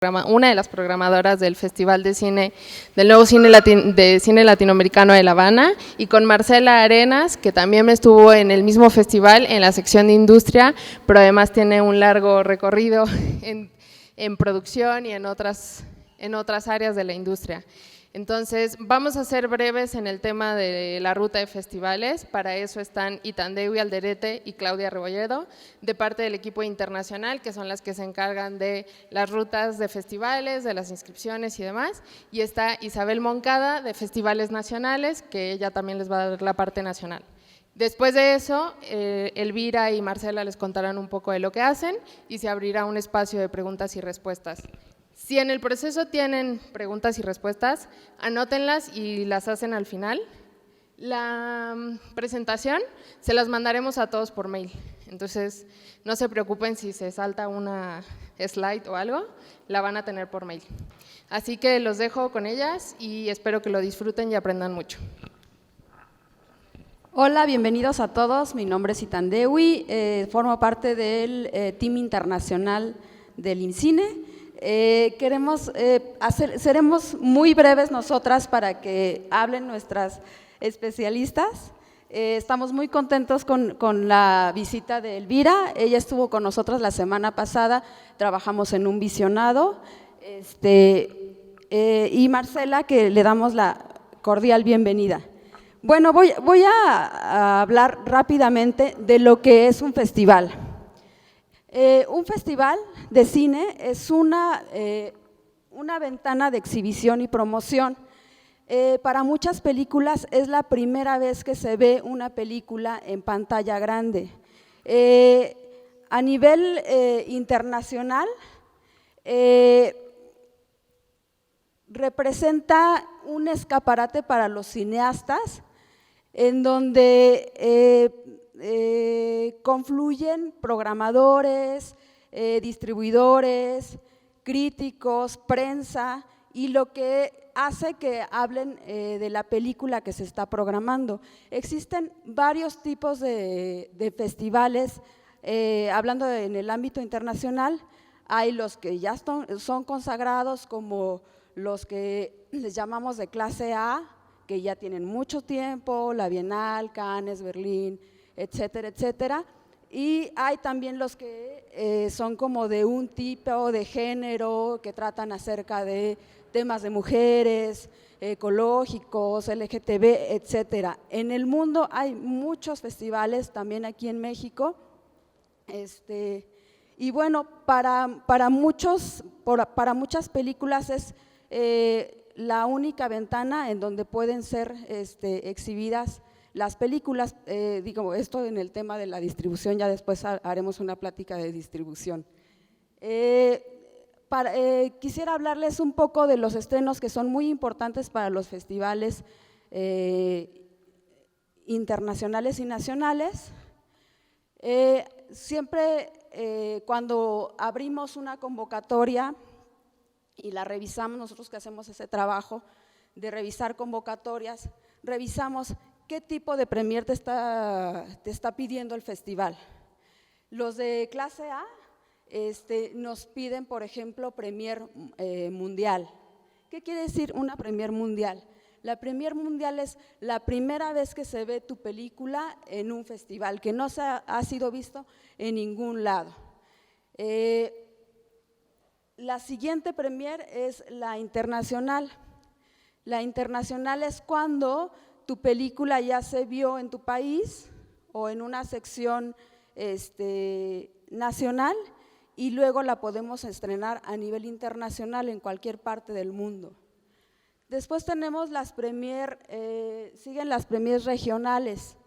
una de las programadoras del Festival de Cine, del nuevo cine latinoamericano de La Habana, y con Marcela Arenas, que también estuvo en el mismo festival en la sección de industria, pero además tiene un largo recorrido en producción y en otras áreas de la industria. Entonces, vamos a ser breves en el tema de la ruta de festivales. Para eso están Itandewi Alderete y Claudia Rebolledo, de parte del equipo internacional, que son las que se encargan de las rutas de festivales, de las inscripciones y demás. Y está Isabel Moncada, de Festivales Nacionales, que ella también les va a dar la parte nacional. Después de eso, Elvira y Marcela les contarán un poco de lo que hacen y se abrirá un espacio de preguntas y respuestas. Si en el proceso tienen preguntas y respuestas, anótenlas y las hacen al final. La presentación se las mandaremos a todos por mail, entonces no se preocupen si se salta una slide o algo, la van a tener por mail. Así que los dejo con ellas y espero que lo disfruten y aprendan mucho. Hola, bienvenidos a todos, mi nombre es Itandewi, formo parte del team internacional del INCINE. Seremos muy breves nosotras para que hablen nuestras especialistas. Estamos muy contentos con la visita de Elvira, ella estuvo con nosotros la semana pasada, trabajamos en un visionado, y Marcela, que le damos la cordial bienvenida. Bueno, voy a hablar rápidamente de lo que es un festival. Un festival de cine es una ventana de exhibición y promoción. Para muchas películas es la primera vez que se ve una película en pantalla grande. A nivel internacional, representa un escaparate para los cineastas en donde confluyen programadores, distribuidores, críticos, prensa, y lo que hace que hablen de la película que se está programando. Existen varios tipos de festivales, hablando en el ámbito internacional, hay los que ya son consagrados, como los que les llamamos de clase A, que ya tienen mucho tiempo, la Bienal, Cannes, Berlín, etcétera, etcétera. Y hay también los que son como de un tipo de género, que tratan acerca de temas de mujeres, ecológicos, LGTB, etcétera. En el mundo hay muchos festivales, también aquí en México. Y bueno, para muchas películas es la única ventana en donde pueden ser exhibidas las películas. Digo esto en el tema de la distribución, ya después haremos una plática de distribución. Quisiera hablarles un poco de los estrenos que son muy importantes para los festivales internacionales y nacionales. Siempre cuando abrimos una convocatoria y la revisamos, nosotros que hacemos ese trabajo de revisar convocatorias, revisamos qué tipo de premier te está pidiendo el festival. Los de clase A nos piden, por ejemplo, premier mundial. ¿Qué quiere decir una premier mundial? La premier mundial es la primera vez que se ve tu película en un festival, que no ha sido visto en ningún lado. La siguiente premier es la internacional. La internacional es cuando tu película ya se vio en tu país o en una sección nacional y luego la podemos estrenar a nivel internacional en cualquier parte del mundo. Después tenemos las premier, siguen las premiers regionales.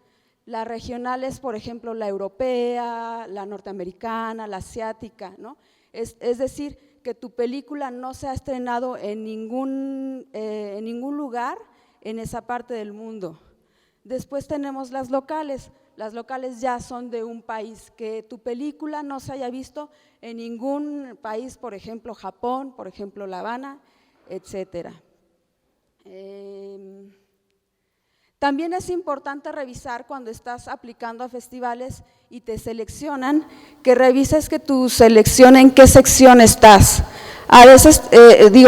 Las regionales, por ejemplo, la europea, la norteamericana, la asiática, ¿no? Es decir, que tu película no se ha estrenado en ningún lugar en esa parte del mundo. Después tenemos las locales ya son de un país, que tu película no se haya visto en ningún país, por ejemplo Japón, por ejemplo La Habana, etcétera. También es importante revisar cuando estás aplicando a festivales y te seleccionan, que revises que tu selección en qué sección estás. A veces,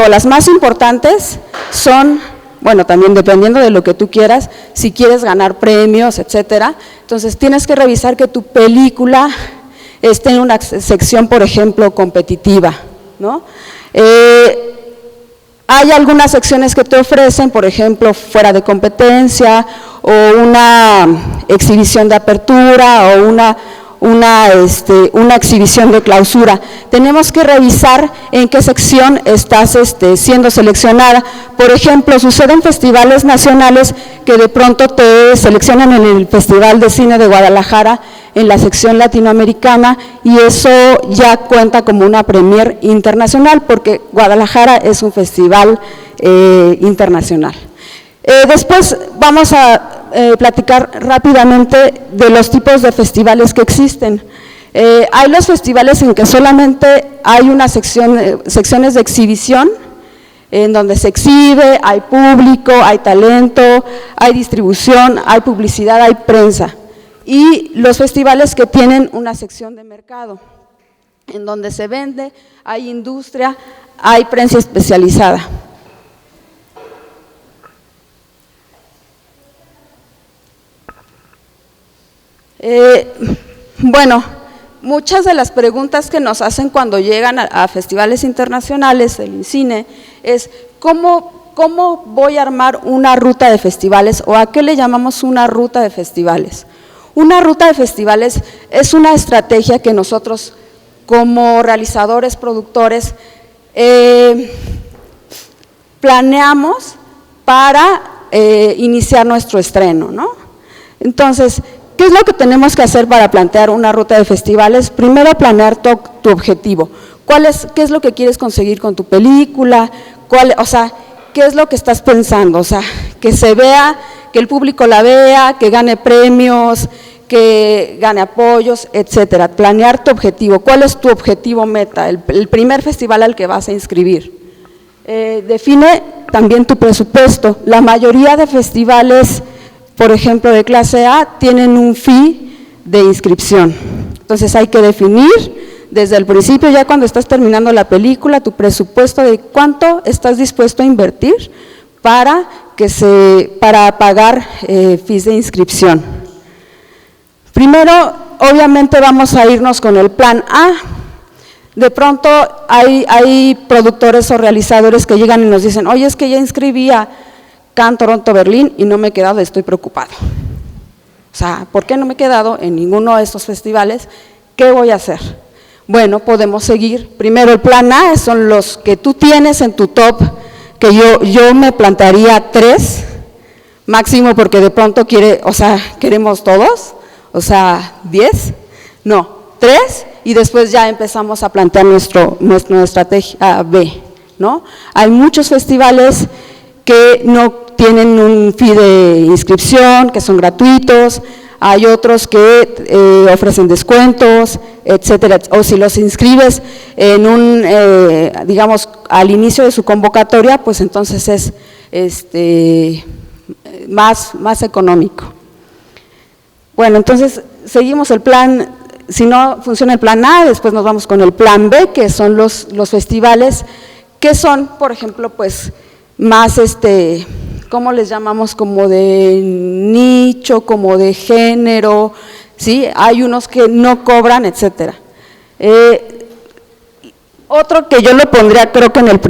las más importantes son, bueno, también dependiendo de lo que tú quieras, si quieres ganar premios, etcétera, entonces tienes que revisar que tu película esté en una sección, por ejemplo, competitiva, ¿no? Hay algunas secciones que te ofrecen, por ejemplo, fuera de competencia, o una exhibición de apertura, o una exhibición de clausura. Tenemos que revisar en qué sección estás siendo seleccionada. Por ejemplo, sucede en festivales nacionales que de pronto te seleccionan en el Festival de Cine de Guadalajara en la sección latinoamericana, y eso ya cuenta como una premier internacional, porque Guadalajara es un festival internacional. Después vamos a platicar rápidamente de los tipos de festivales que existen. Hay los festivales en que solamente hay una secciones de exhibición, en donde se exhibe, hay público, hay talento, hay distribución, hay publicidad, hay prensa. Y los festivales que tienen una sección de mercado, en donde se vende, hay industria, hay prensa especializada. Bueno, muchas de las preguntas que nos hacen cuando llegan a festivales internacionales, el INCINE, es ¿cómo voy a armar una ruta de festivales, o a qué le llamamos una ruta de festivales? Una ruta de festivales es una estrategia que nosotros como realizadores, productores, planeamos para iniciar nuestro estreno, ¿no? Entonces, ¿qué es lo que tenemos que hacer para plantear una ruta de festivales? Primero, planear tu objetivo. ¿Qué es lo que quieres conseguir con tu película? ¿Qué es lo que estás pensando? O sea, que se vea, que el público la vea, que gane premios, que gane apoyos, etcétera. Planear tu objetivo. ¿Cuál es tu objetivo meta? El primer festival al que vas a inscribir. Define también tu presupuesto. La mayoría de festivales, por ejemplo, de clase A, tienen un fee de inscripción. Entonces hay que definir desde el principio, ya cuando estás terminando la película, tu presupuesto de cuánto estás dispuesto a invertir para pagar fees de inscripción. Primero, obviamente vamos a irnos con el plan A. De pronto hay productores o realizadores que llegan y nos dicen, oye, es que ya inscribí a Cannes, Toronto, Berlín y no me he quedado, estoy preocupado. O sea, ¿por qué no me he quedado en ninguno de estos festivales? ¿Qué voy a hacer? Bueno, podemos seguir. Primero, el plan A son los que tú tienes en tu top, que yo me plantearía 3, máximo, porque de pronto queremos todos, 10, no, 3, y después ya empezamos a plantear nuestra estrategia B, ¿no? Hay muchos festivales que no tienen un fee de inscripción, que son gratuitos, hay otros que ofrecen descuentos, etcétera, o si los inscribes en digamos, al inicio de su convocatoria, pues entonces es más económico. Bueno, entonces seguimos el plan. Si no funciona el plan A, después nos vamos con el plan B, que son los festivales que son, por ejemplo, pues más, ¿cómo les llamamos? Como de nicho, como de género, ¿sí? Hay unos que no cobran, etcétera. Otro que yo lo pondría, creo que en el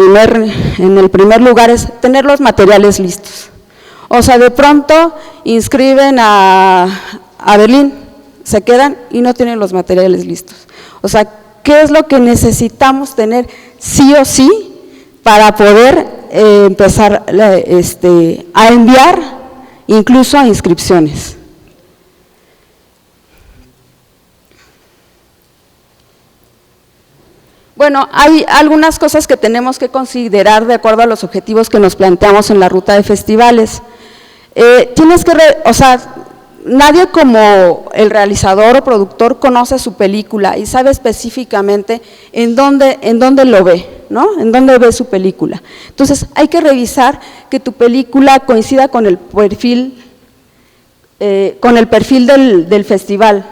primer lugar, es tener los materiales listos. O sea, de pronto inscriben a Berlín, se quedan y no tienen los materiales listos. O sea, ¿qué es lo que necesitamos tener sí o sí para poder empezar a enviar incluso a inscripciones? Bueno, hay algunas cosas que tenemos que considerar de acuerdo a los objetivos que nos planteamos en la ruta de festivales. Nadie como el realizador o productor conoce su película y sabe específicamente en dónde lo ve, ¿no? En dónde ve su película. Entonces, hay que revisar que tu película coincida con el perfil del festival.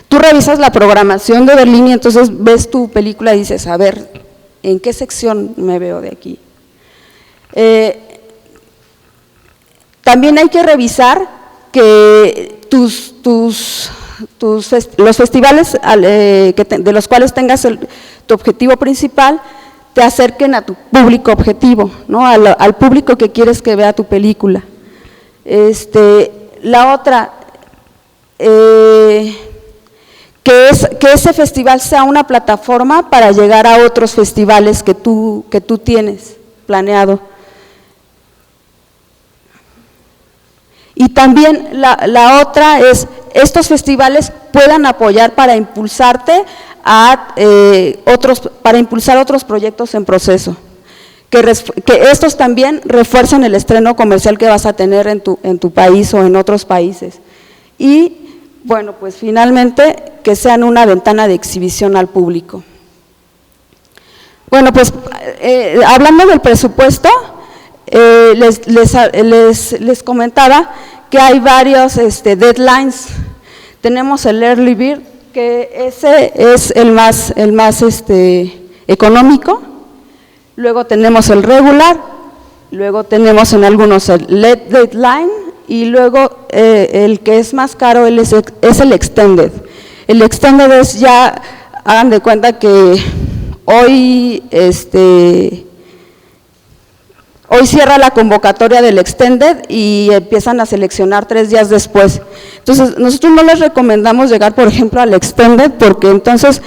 Tú revisas la programación de Berlín y entonces ves tu película y dices, a ver, ¿En qué sección me veo de aquí? También hay que revisar que los festivales de los cuales tengas tu objetivo principal te acerquen a tu público objetivo, ¿no? Al público que quieres que vea tu película. La otra, que ese festival sea una plataforma para llegar a otros festivales que tú tienes planeado. Y también la otra es, estos festivales puedan apoyar para impulsarte para impulsar otros proyectos en proceso, que estos también refuercen el estreno comercial que vas a tener en tu país o en otros países. Y bueno, pues finalmente que sean una ventana de exhibición al público. Bueno, pues hablando del presupuesto, les comentaba que hay varios deadlines. Tenemos el Early Bird, que ese es el más económico. Luego tenemos el Regular, luego tenemos en algunos el Late Deadline y luego el que es más caro es el Extended. El Extended es ya, hagan de cuenta que hoy cierra la convocatoria del Extended y empiezan a seleccionar 3 días después. Entonces, nosotros no les recomendamos llegar, por ejemplo, al Extended, porque entonces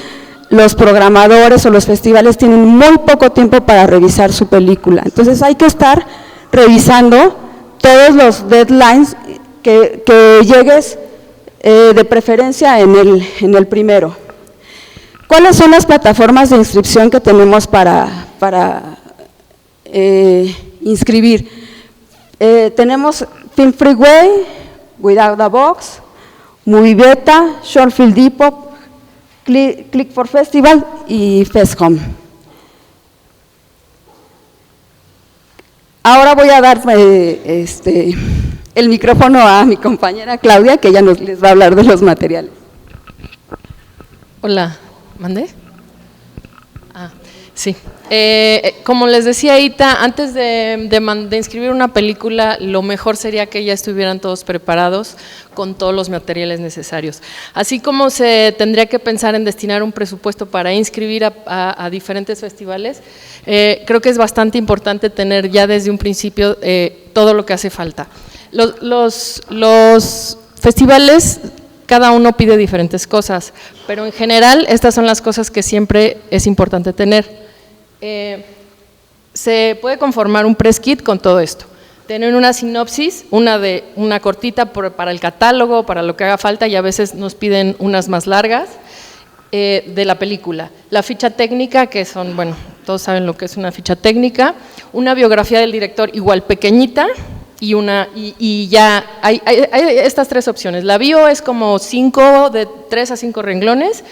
los programadores o los festivales tienen muy poco tiempo para revisar su película. Entonces, hay que estar revisando todos los deadlines que llegues de preferencia en el primero. ¿Cuáles son las plataformas de inscripción que tenemos para inscribir? Tenemos Film Freeway, Without the Box, Movie Beta, Short Film Depot, Click for Festival y FestHome. Ahora voy a dar el micrófono a mi compañera Claudia, que ella les va a hablar de los materiales. Hola, ¿mandé? Sí. Como les decía Ita, antes de inscribir una película, lo mejor sería que ya estuvieran todos preparados con todos los materiales necesarios. Así como se tendría que pensar en destinar un presupuesto para inscribir a diferentes festivales, creo que es bastante importante tener ya desde un principio todo lo que hace falta. Los festivales, cada uno pide diferentes cosas, pero en general estas son las cosas que siempre es importante tener. Se puede conformar un press kit con todo esto, tener una sinopsis, una cortita para el catálogo, para lo que haga falta, y a veces nos piden unas más largas, de la película, la ficha técnica, que son, bueno, todos saben lo que es una ficha técnica, una biografía del director igual pequeñita, y ya hay estas 3 opciones. La bio es como de 3 a 5 renglones,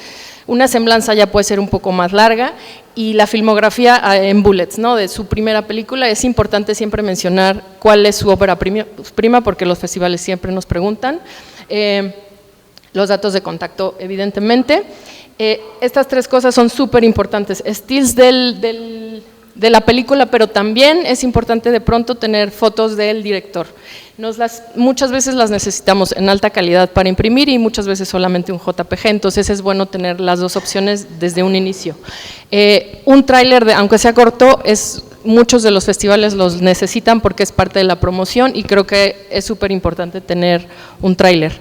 una semblanza ya puede ser un poco más larga, y la filmografía en bullets, ¿no? De su primera película. Es importante siempre mencionar cuál es su ópera prima, porque los festivales siempre nos preguntan. Los datos de contacto, evidentemente. Estas 3 cosas son súper importantes. Stills de la película, pero también es importante de pronto tener fotos del director. Muchas veces las necesitamos en alta calidad para imprimir y muchas veces solamente un JPG, entonces es bueno tener las 2 opciones desde un inicio. Un tráiler, aunque sea corto, muchos de los festivales los necesitan porque es parte de la promoción, y creo que es súper importante tener un tráiler.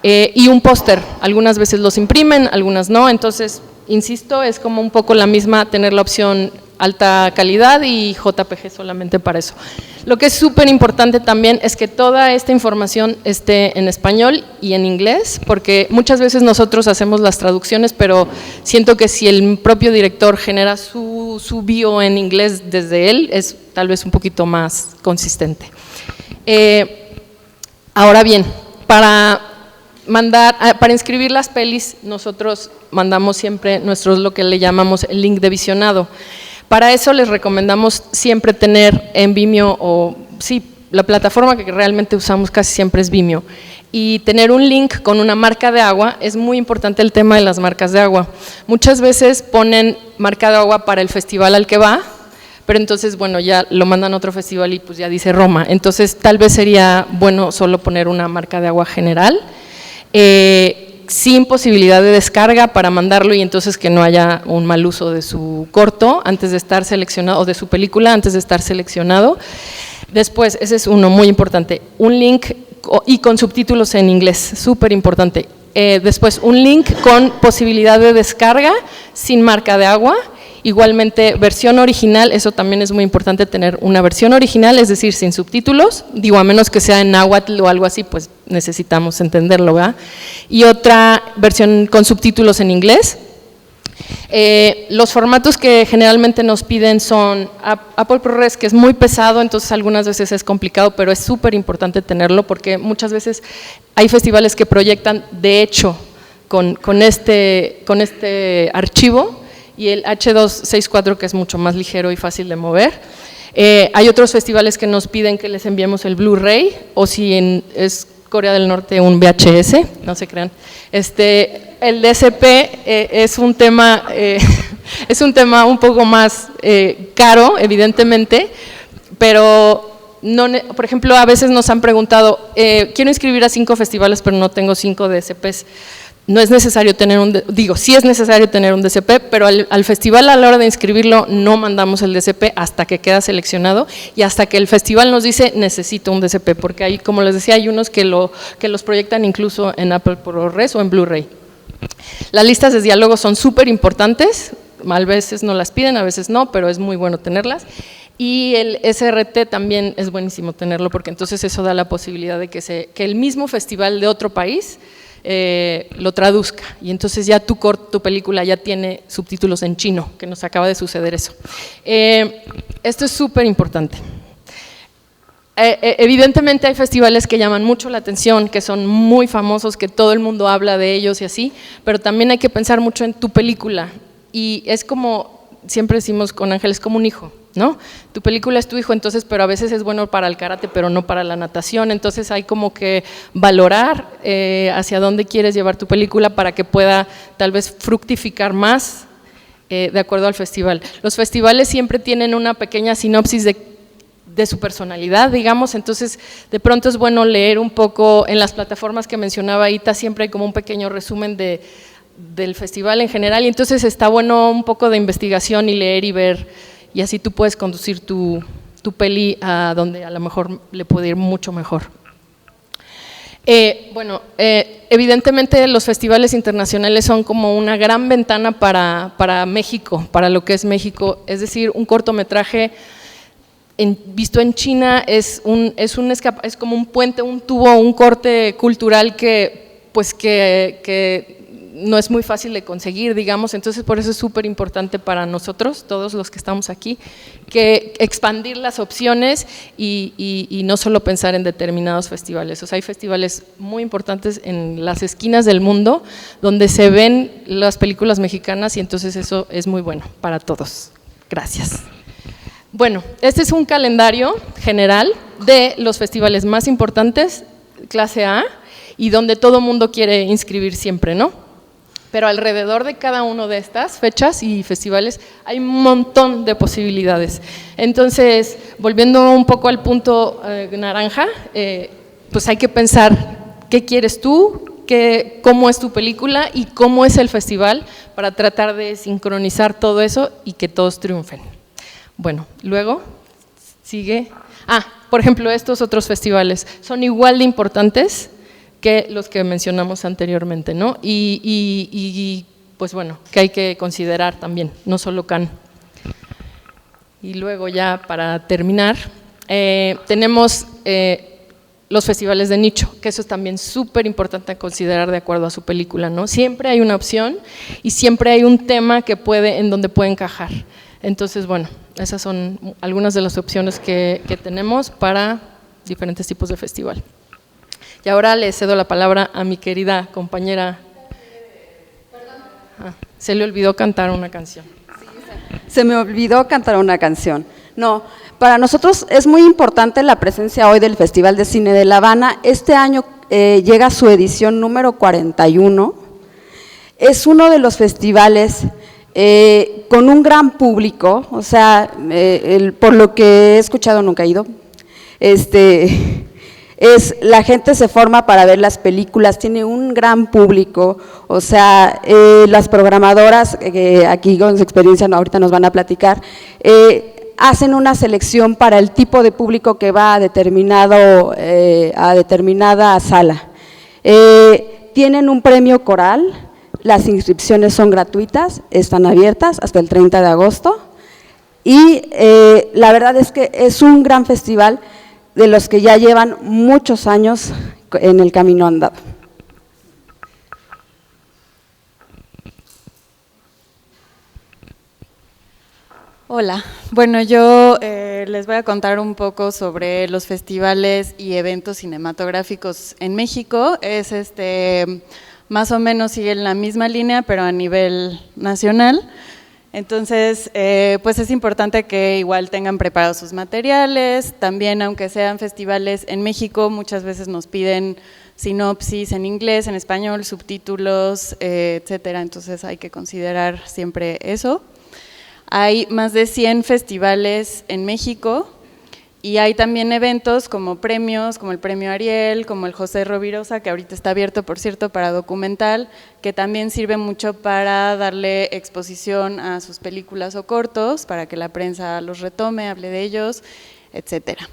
Y un póster, algunas veces los imprimen, algunas no, entonces, insisto, es como un poco la misma, tener la opción alta calidad y JPG solamente para eso. Lo que es súper importante también es que toda esta información esté en español y en inglés, porque muchas veces nosotros hacemos las traducciones, pero siento que si el propio director genera su bio en inglés desde él, es tal vez un poquito más consistente. Ahora bien, para inscribir las pelis, nosotros mandamos siempre lo que le llamamos el link de visionado. Para eso les recomendamos siempre tener en Vimeo, la plataforma que realmente usamos casi siempre es Vimeo. y tener un link con una marca de agua. Es muy importante el tema de las marcas de agua. Muchas veces ponen marca de agua para el festival al que va, pero entonces, bueno, ya lo mandan a otro festival y pues ya dice Roma. Entonces, tal vez sería bueno solo poner una marca de agua general, sin posibilidad de descarga para mandarlo y entonces que no haya un mal uso de su corto antes de estar seleccionado, o de su película antes de estar seleccionado. Después, ese es uno muy importante, un link y con subtítulos en inglés, súper importante. Después, un link con posibilidad de descarga sin marca de agua. Igualmente, versión original, eso también es muy importante, tener una versión original, es decir, sin subtítulos, digo, a menos que sea en náhuatl o algo así, pues necesitamos entenderlo, ¿verdad? Y otra versión con subtítulos en inglés. Los formatos que generalmente nos piden son Apple ProRes, que es muy pesado, entonces algunas veces es complicado, pero es súper importante tenerlo, porque muchas veces hay festivales que proyectan, de hecho, con este archivo, y el H264, que es mucho más ligero y fácil de mover. Hay otros festivales que nos piden que les enviemos el Blu-ray, o si es Corea del Norte, un VHS, no se crean. El DSP es un tema un poco más caro, evidentemente, pero no, por ejemplo, a veces nos han preguntado, quiero inscribir a 5 festivales, pero no tengo 5 DSPs. No es necesario tener sí es necesario tener un DSP, pero al festival a la hora de inscribirlo no mandamos el DSP hasta que queda seleccionado y hasta que el festival nos dice necesito un DSP, porque hay, como les decía, hay unos que los proyectan incluso en Apple ProRes o en Blu-ray. Las listas de diálogo son súper importantes, a veces no las piden, a veces no, pero es muy bueno tenerlas. Y el SRT también es buenísimo tenerlo, porque entonces eso da la posibilidad de que el mismo festival de otro país lo traduzca, y entonces ya tu película ya tiene subtítulos en chino, que nos acaba de suceder eso. Esto es súper importante. Evidentemente hay festivales que llaman mucho la atención, que son muy famosos, que todo el mundo habla de ellos y así, pero también hay que pensar mucho en tu película, y es como, siempre decimos con Ángel, es como un hijo, ¿no? Tu película es tu hijo, entonces, pero a veces es bueno para el karate, pero no para la natación, entonces hay como que valorar hacia dónde quieres llevar tu película para que pueda tal vez fructificar más de acuerdo al festival. Los festivales siempre tienen una pequeña sinopsis de su personalidad, digamos, entonces de pronto es bueno leer un poco en las plataformas que mencionaba Ita, siempre hay como un pequeño resumen del festival en general, y entonces está bueno un poco de investigación y leer y ver, y así tú puedes conducir tu peli a donde a lo mejor le puede ir mucho mejor. Evidentemente los festivales internacionales son como una gran ventana para México, para lo que es México, es decir, un cortometraje visto en China es como un puente, un tubo, un corte cultural que no es muy fácil de conseguir, digamos, entonces por eso es súper importante para nosotros, todos los que estamos aquí, que expandir las opciones y no solo pensar en determinados festivales. O sea, hay festivales muy importantes en las esquinas del mundo donde se ven las películas mexicanas y entonces eso es muy bueno para todos. Gracias. Bueno, este es un calendario general de los festivales más importantes, clase A, y donde todo mundo quiere inscribir siempre, ¿no? Pero alrededor de cada una de estas fechas y festivales hay un montón de posibilidades. Entonces, volviendo un poco al punto naranja, pues hay que pensar qué quieres tú, cómo es tu película y cómo es el festival para tratar de sincronizar todo eso y que todos triunfen. Bueno, luego sigue… por ejemplo, estos otros festivales son igual de importantes que los que mencionamos anteriormente, ¿no? Y pues bueno, que hay que considerar también, no solo Cannes. Y luego ya para terminar, tenemos los festivales de nicho, que eso es también súper importante considerar de acuerdo a su película, ¿no? Siempre hay una opción y siempre hay un tema en donde puede encajar. Entonces, bueno, esas son algunas de las opciones que tenemos para diferentes tipos de festival. Y ahora le cedo la palabra a mi querida compañera. Se le olvidó cantar una canción. Se me olvidó cantar una canción. No, para nosotros es muy importante la presencia hoy del Festival de Cine de La Habana. Este año llega a su edición número 41. Es uno de los festivales con un gran público, o sea, por lo que he escuchado, nunca he ido, la gente se forma para ver las películas, tiene un gran público, o sea, las programadoras, aquí con su experiencia ahorita nos van a platicar, hacen una selección para el tipo de público que va a determinada sala. Tienen un premio coral, las inscripciones son gratuitas, están abiertas hasta el 30 de agosto y la verdad es que es un gran festival de los que ya llevan muchos años en el camino andado. Hola, bueno, yo les voy a contar un poco sobre los festivales y eventos cinematográficos en México. Es más o menos siguen la misma línea, pero a nivel nacional. Entonces, pues es importante que igual tengan preparados sus materiales. También, aunque sean festivales en México, muchas veces nos piden sinopsis en inglés, en español, subtítulos, etcétera. Entonces hay que considerar siempre eso. Hay más de 100 festivales en México y hay también eventos como premios, como el Premio Ariel, como el José Rovirosa, que ahorita está abierto, por cierto, para documental, que también sirve mucho para darle exposición a sus películas o cortos, para que la prensa los retome, hable de ellos, etcétera.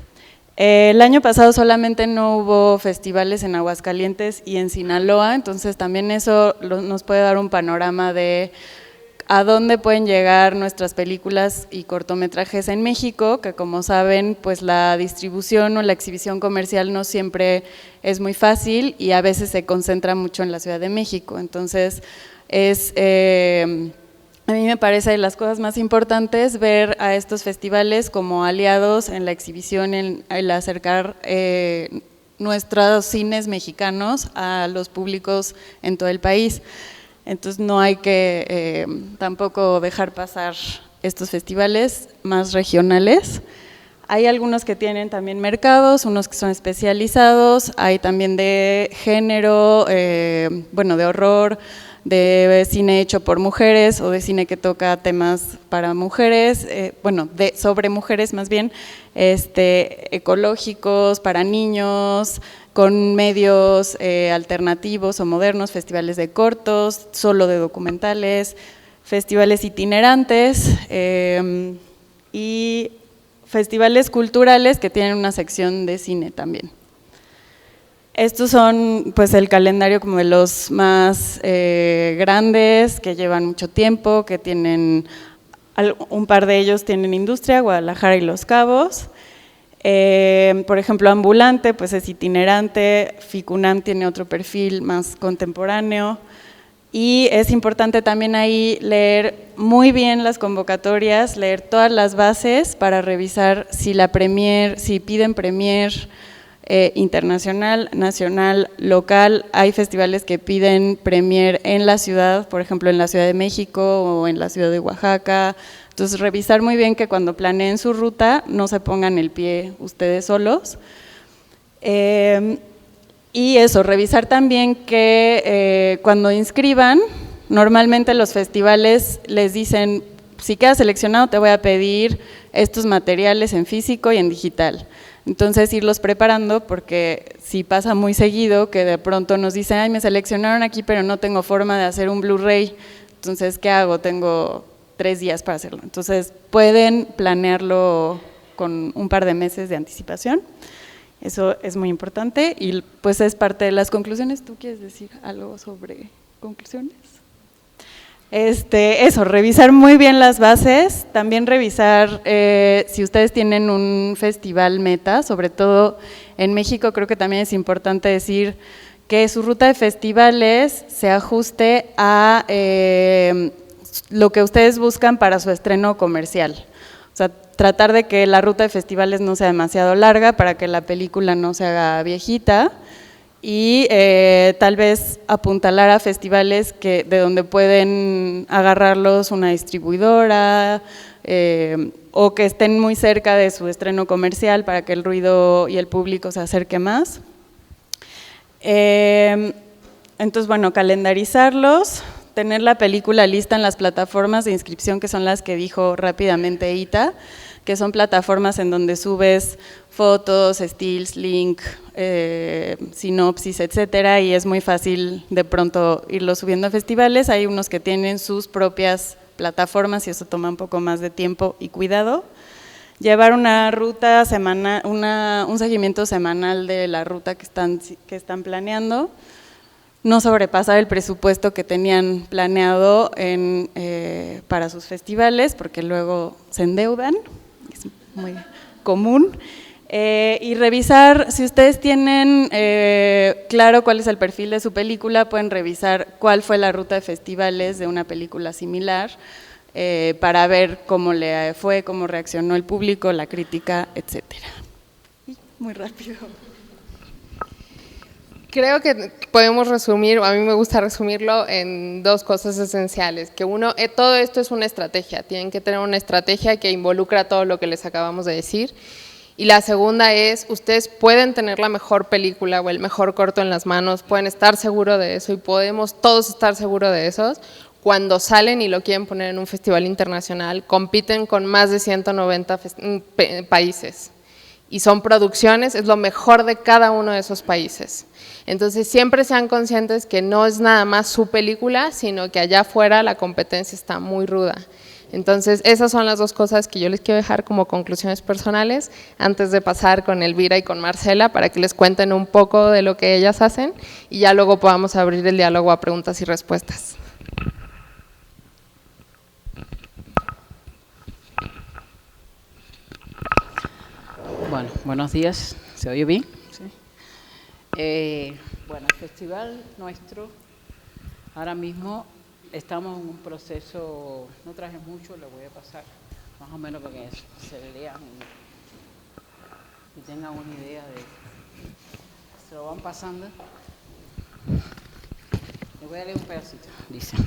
El año pasado solamente no hubo festivales en Aguascalientes y en Sinaloa, entonces también eso nos puede dar un panorama de a dónde pueden llegar nuestras películas y cortometrajes en México, que como saben, pues la distribución o la exhibición comercial no siempre es muy fácil y a veces se concentra mucho en la Ciudad de México. Entonces, a mí me parece de las cosas más importantes ver a estos festivales como aliados en la exhibición, en el acercar nuestros cines mexicanos a los públicos en todo el país. Entonces no hay que tampoco dejar pasar estos festivales más regionales. Hay algunos que tienen también mercados, unos que son especializados, hay también de género, bueno, de horror, de cine hecho por mujeres o de cine que toca temas para mujeres, bueno, sobre mujeres más bien, ecológicos, para niños, con medios alternativos o modernos, festivales de cortos, solo de documentales, festivales itinerantes y festivales culturales que tienen una sección de cine también. Estos son pues el calendario como de los más grandes, que llevan mucho tiempo, que tienen, un par de ellos tienen industria, Guadalajara y Los Cabos. Por ejemplo, Ambulante pues es itinerante, FICUNAM tiene otro perfil más contemporáneo y es importante también ahí leer muy bien las convocatorias, leer todas las bases para revisar si si piden premier internacional, nacional, local. Hay festivales que piden premier en la ciudad, por ejemplo en la Ciudad de México o en la ciudad de Oaxaca. Entonces revisar muy bien que cuando planeen su ruta no se pongan el pie ustedes solos. Y eso, revisar también que cuando inscriban, normalmente los festivales les dicen, si quedas seleccionado te voy a pedir estos materiales en físico y en digital. Entonces irlos preparando porque si pasa muy seguido que de pronto nos dicen, ay, me seleccionaron aquí pero no tengo forma de hacer un Blu-ray, entonces ¿qué hago? Tengo 3 días para hacerlo. Entonces pueden planearlo con un par de meses de anticipación, eso es muy importante y pues es parte de las conclusiones. ¿Tú quieres decir algo sobre conclusiones? Eso, revisar muy bien las bases, también revisar si ustedes tienen un festival meta, sobre todo en México creo que también es importante decir que su ruta de festivales se ajuste a lo que ustedes buscan para su estreno comercial. O sea, tratar de que la ruta de festivales no sea demasiado larga para que la película no se haga viejita y tal vez apuntalar a festivales de donde pueden agarrarlos una distribuidora o que estén muy cerca de su estreno comercial para que el ruido y el público se acerque más. Entonces, bueno, calendarizarlos, tener la película lista en las plataformas de inscripción, que son las que dijo rápidamente Ita, que son plataformas en donde subes fotos, stills, link, sinopsis, etcétera, y es muy fácil de pronto irlo subiendo a festivales. Hay unos que tienen sus propias plataformas y eso toma un poco más de tiempo y cuidado. Llevar una ruta semanal, un seguimiento semanal de la ruta que están planeando. No sobrepasar el presupuesto que tenían planeado para sus festivales, porque luego se endeudan, es muy común. Y revisar, si ustedes tienen claro cuál es el perfil de su película, pueden revisar cuál fue la ruta de festivales de una película similar, para ver cómo le fue, cómo reaccionó el público, la crítica, etcétera. Muy rápido. Creo que podemos resumir, a mí me gusta resumirlo en dos cosas esenciales, que uno, todo esto es una estrategia, tienen que tener una estrategia que involucra todo lo que les acabamos de decir, y la segunda es, ustedes pueden tener la mejor película o el mejor corto en las manos, pueden estar seguros de eso y podemos todos estar seguros de eso. Cuando salen y lo quieren poner en un festival internacional, compiten con más de 190 países y son producciones, es lo mejor de cada uno de esos países. Entonces siempre sean conscientes que no es nada más su película, sino que allá afuera la competencia está muy ruda. Entonces esas son las dos cosas que yo les quiero dejar como conclusiones personales antes de pasar con Elvira y con Marcela para que les cuenten un poco de lo que ellas hacen y ya luego podamos abrir el diálogo a preguntas y respuestas. Bueno, buenos días, ¿se oye bien? Sí. Bueno, el festival nuestro, ahora mismo estamos en un proceso, no traje mucho, le voy a pasar más o menos para que se lean y tengan una idea de, se lo van pasando. Le voy a leer un pedacito, dice.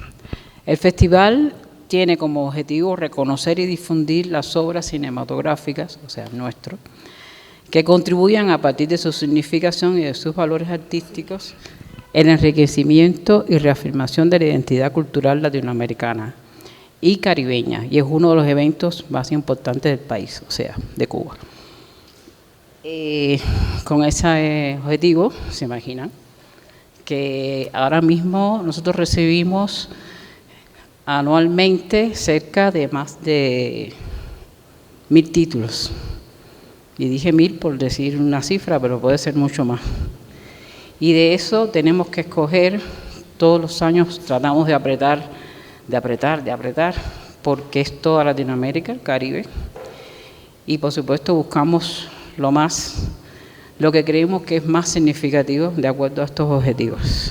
El festival tiene como objetivo reconocer y difundir las obras cinematográficas, o sea, nuestro, que contribuyan a partir de su significación y de sus valores artísticos el enriquecimiento y reafirmación de la identidad cultural latinoamericana y caribeña, y es uno de los eventos más importantes del país, o sea, de Cuba. Con ese objetivo, se imaginan, que ahora mismo nosotros recibimos anualmente cerca de más de 1000 títulos. Y dije 1000 por decir una cifra, pero puede ser mucho más. Y de eso tenemos que escoger, todos los años tratamos de apretar, porque es toda Latinoamérica, el Caribe. Y por supuesto buscamos lo que creemos que es más significativo de acuerdo a estos objetivos.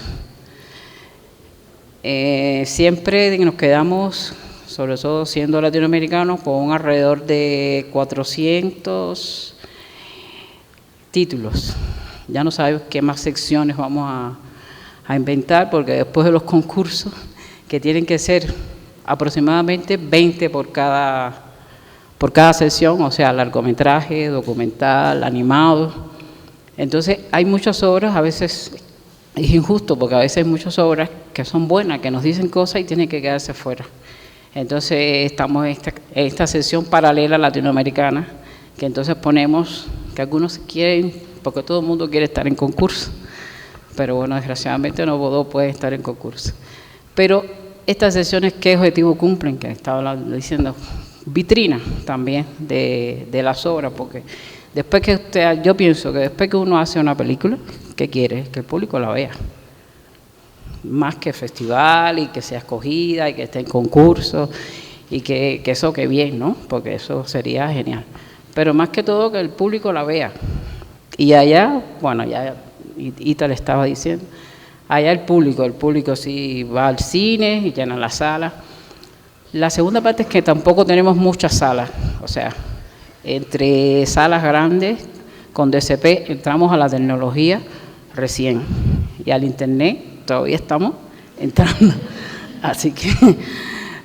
Siempre nos quedamos, sobre todo siendo latinoamericanos, con un alrededor de 400 títulos. Ya no sabemos qué más secciones vamos a inventar, porque después de los concursos, que tienen que ser aproximadamente 20 por cada sección, o sea, largometraje, documental, animado. Entonces, hay muchas obras, a veces es injusto, porque a veces hay muchas obras que son buenas, que nos dicen cosas y tienen que quedarse fuera. Entonces, estamos en esta sesión paralela latinoamericana, que entonces ponemos que algunos quieren, porque todo el mundo quiere estar en concurso, pero bueno, desgraciadamente no todos pueden estar en concurso. Pero estas sesiones, ¿qué objetivo cumplen? Que estaba diciendo, vitrina también de las obras, porque después que yo pienso que después que uno hace una película, ¿qué quiere? Que el público la vea. Más que festival y que sea escogida y que esté en concurso y que eso que bien, ¿no? Porque eso sería genial. Pero más que todo que el público la vea. Y allá, bueno, ya Ita le estaba diciendo, allá el público sí va al cine y llena la sala. La segunda parte es que tampoco tenemos muchas salas, o sea, entre salas grandes con DCP entramos a la tecnología recién y al internet todavía estamos entrando, así que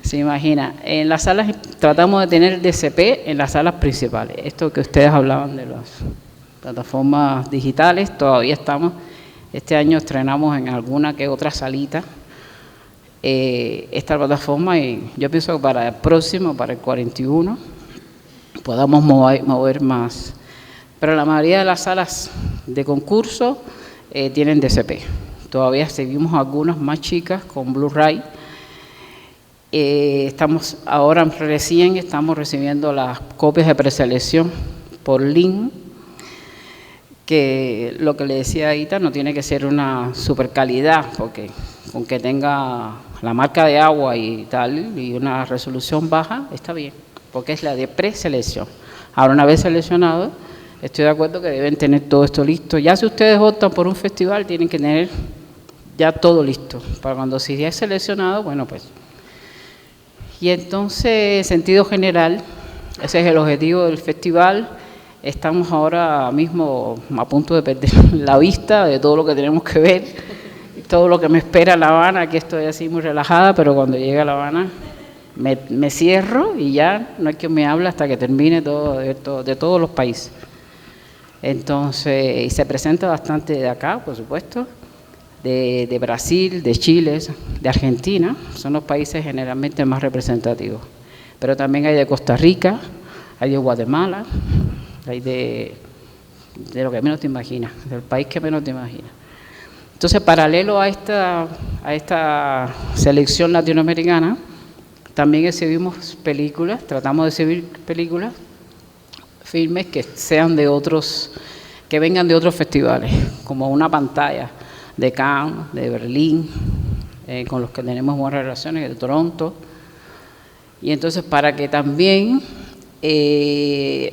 se imagina. En las salas tratamos de tener DCP en las salas principales, esto que ustedes hablaban de las plataformas digitales, todavía estamos Este año estrenamos en alguna que otra salita esta plataforma y yo pienso que para el próximo, para el 41, podamos mover más. Pero la mayoría de las salas de concurso tienen DCP. Todavía seguimos algunas más chicas con Blu-ray. Estamos recibiendo las copias de preselección por link, que lo que le decía ahorita no tiene que ser una super calidad, porque con que tenga la marca de agua y tal, y una resolución baja, está bien, porque es la de preselección. Ahora, una vez seleccionado, estoy de acuerdo que deben tener todo esto listo. Ya si ustedes votan por un festival, tienen que tener ya todo listo, para cuando si ya es seleccionado, bueno, pues. Y entonces, en sentido general, ese es el objetivo del festival. Estamos ahora mismo a punto de perder la vista de todo lo que tenemos que ver, todo lo que me espera en La Habana. Aquí estoy así muy relajada, pero cuando llegue a La Habana me cierro y ya no hay quien me hable hasta que termine todo de todos los países. Entonces, y se presenta bastante de acá, por supuesto, de Brasil, de Chile, de Argentina, son los países generalmente más representativos. Pero también hay de Costa Rica, hay de Guatemala, hay de lo que menos te imaginas, del país que menos te imaginas. Entonces, paralelo a esta selección latinoamericana, también exhibimos películas, tratamos de exhibir películas, filmes que sean que vengan de otros festivales, como Una pantalla de Cannes, de Berlín, con los que tenemos buenas relaciones, de Toronto. Y entonces, para que también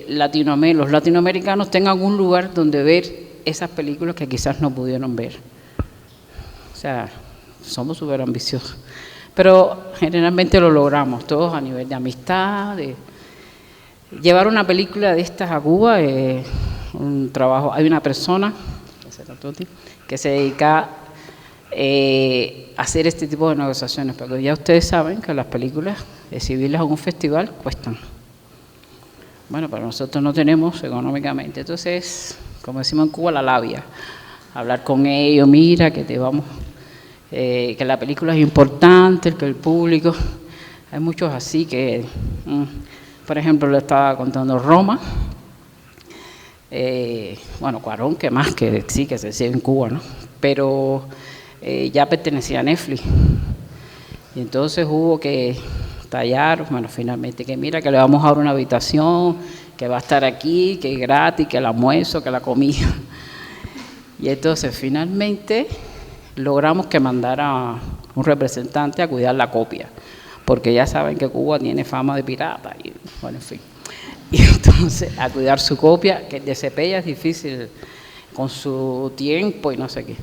los latinoamericanos tengan un lugar donde ver esas películas que quizás no pudieron ver. O sea, somos súper ambiciosos. Pero generalmente lo logramos, todos a nivel de amistad, de llevar una película de estas a Cuba, un trabajo. Hay una persona que se dedica a hacer este tipo de negociaciones, pero ya ustedes saben que las películas, exhibirlas en un festival, cuestan. Bueno, pero nosotros no tenemos económicamente, entonces, como decimos en Cuba, la labia. Hablar con ellos, mira, que que la película es importante, que el público, hay muchos así que, por ejemplo, le estaba contando Roma, Cuarón, que más que sí, que se decía en Cuba, ¿no? Pero ya pertenecía a Netflix, y entonces hubo que tallar, finalmente, que mira, que le vamos a dar una habitación, que va a estar aquí, que es gratis, que el almuerzo, que la comida. Y entonces, finalmente, logramos que mandara un representante a cuidar la copia, porque ya saben que Cuba tiene fama de pirata, y bueno, en fin. Y entonces, a cuidar su copia, que de cepella es difícil, con su tiempo y no sé qué.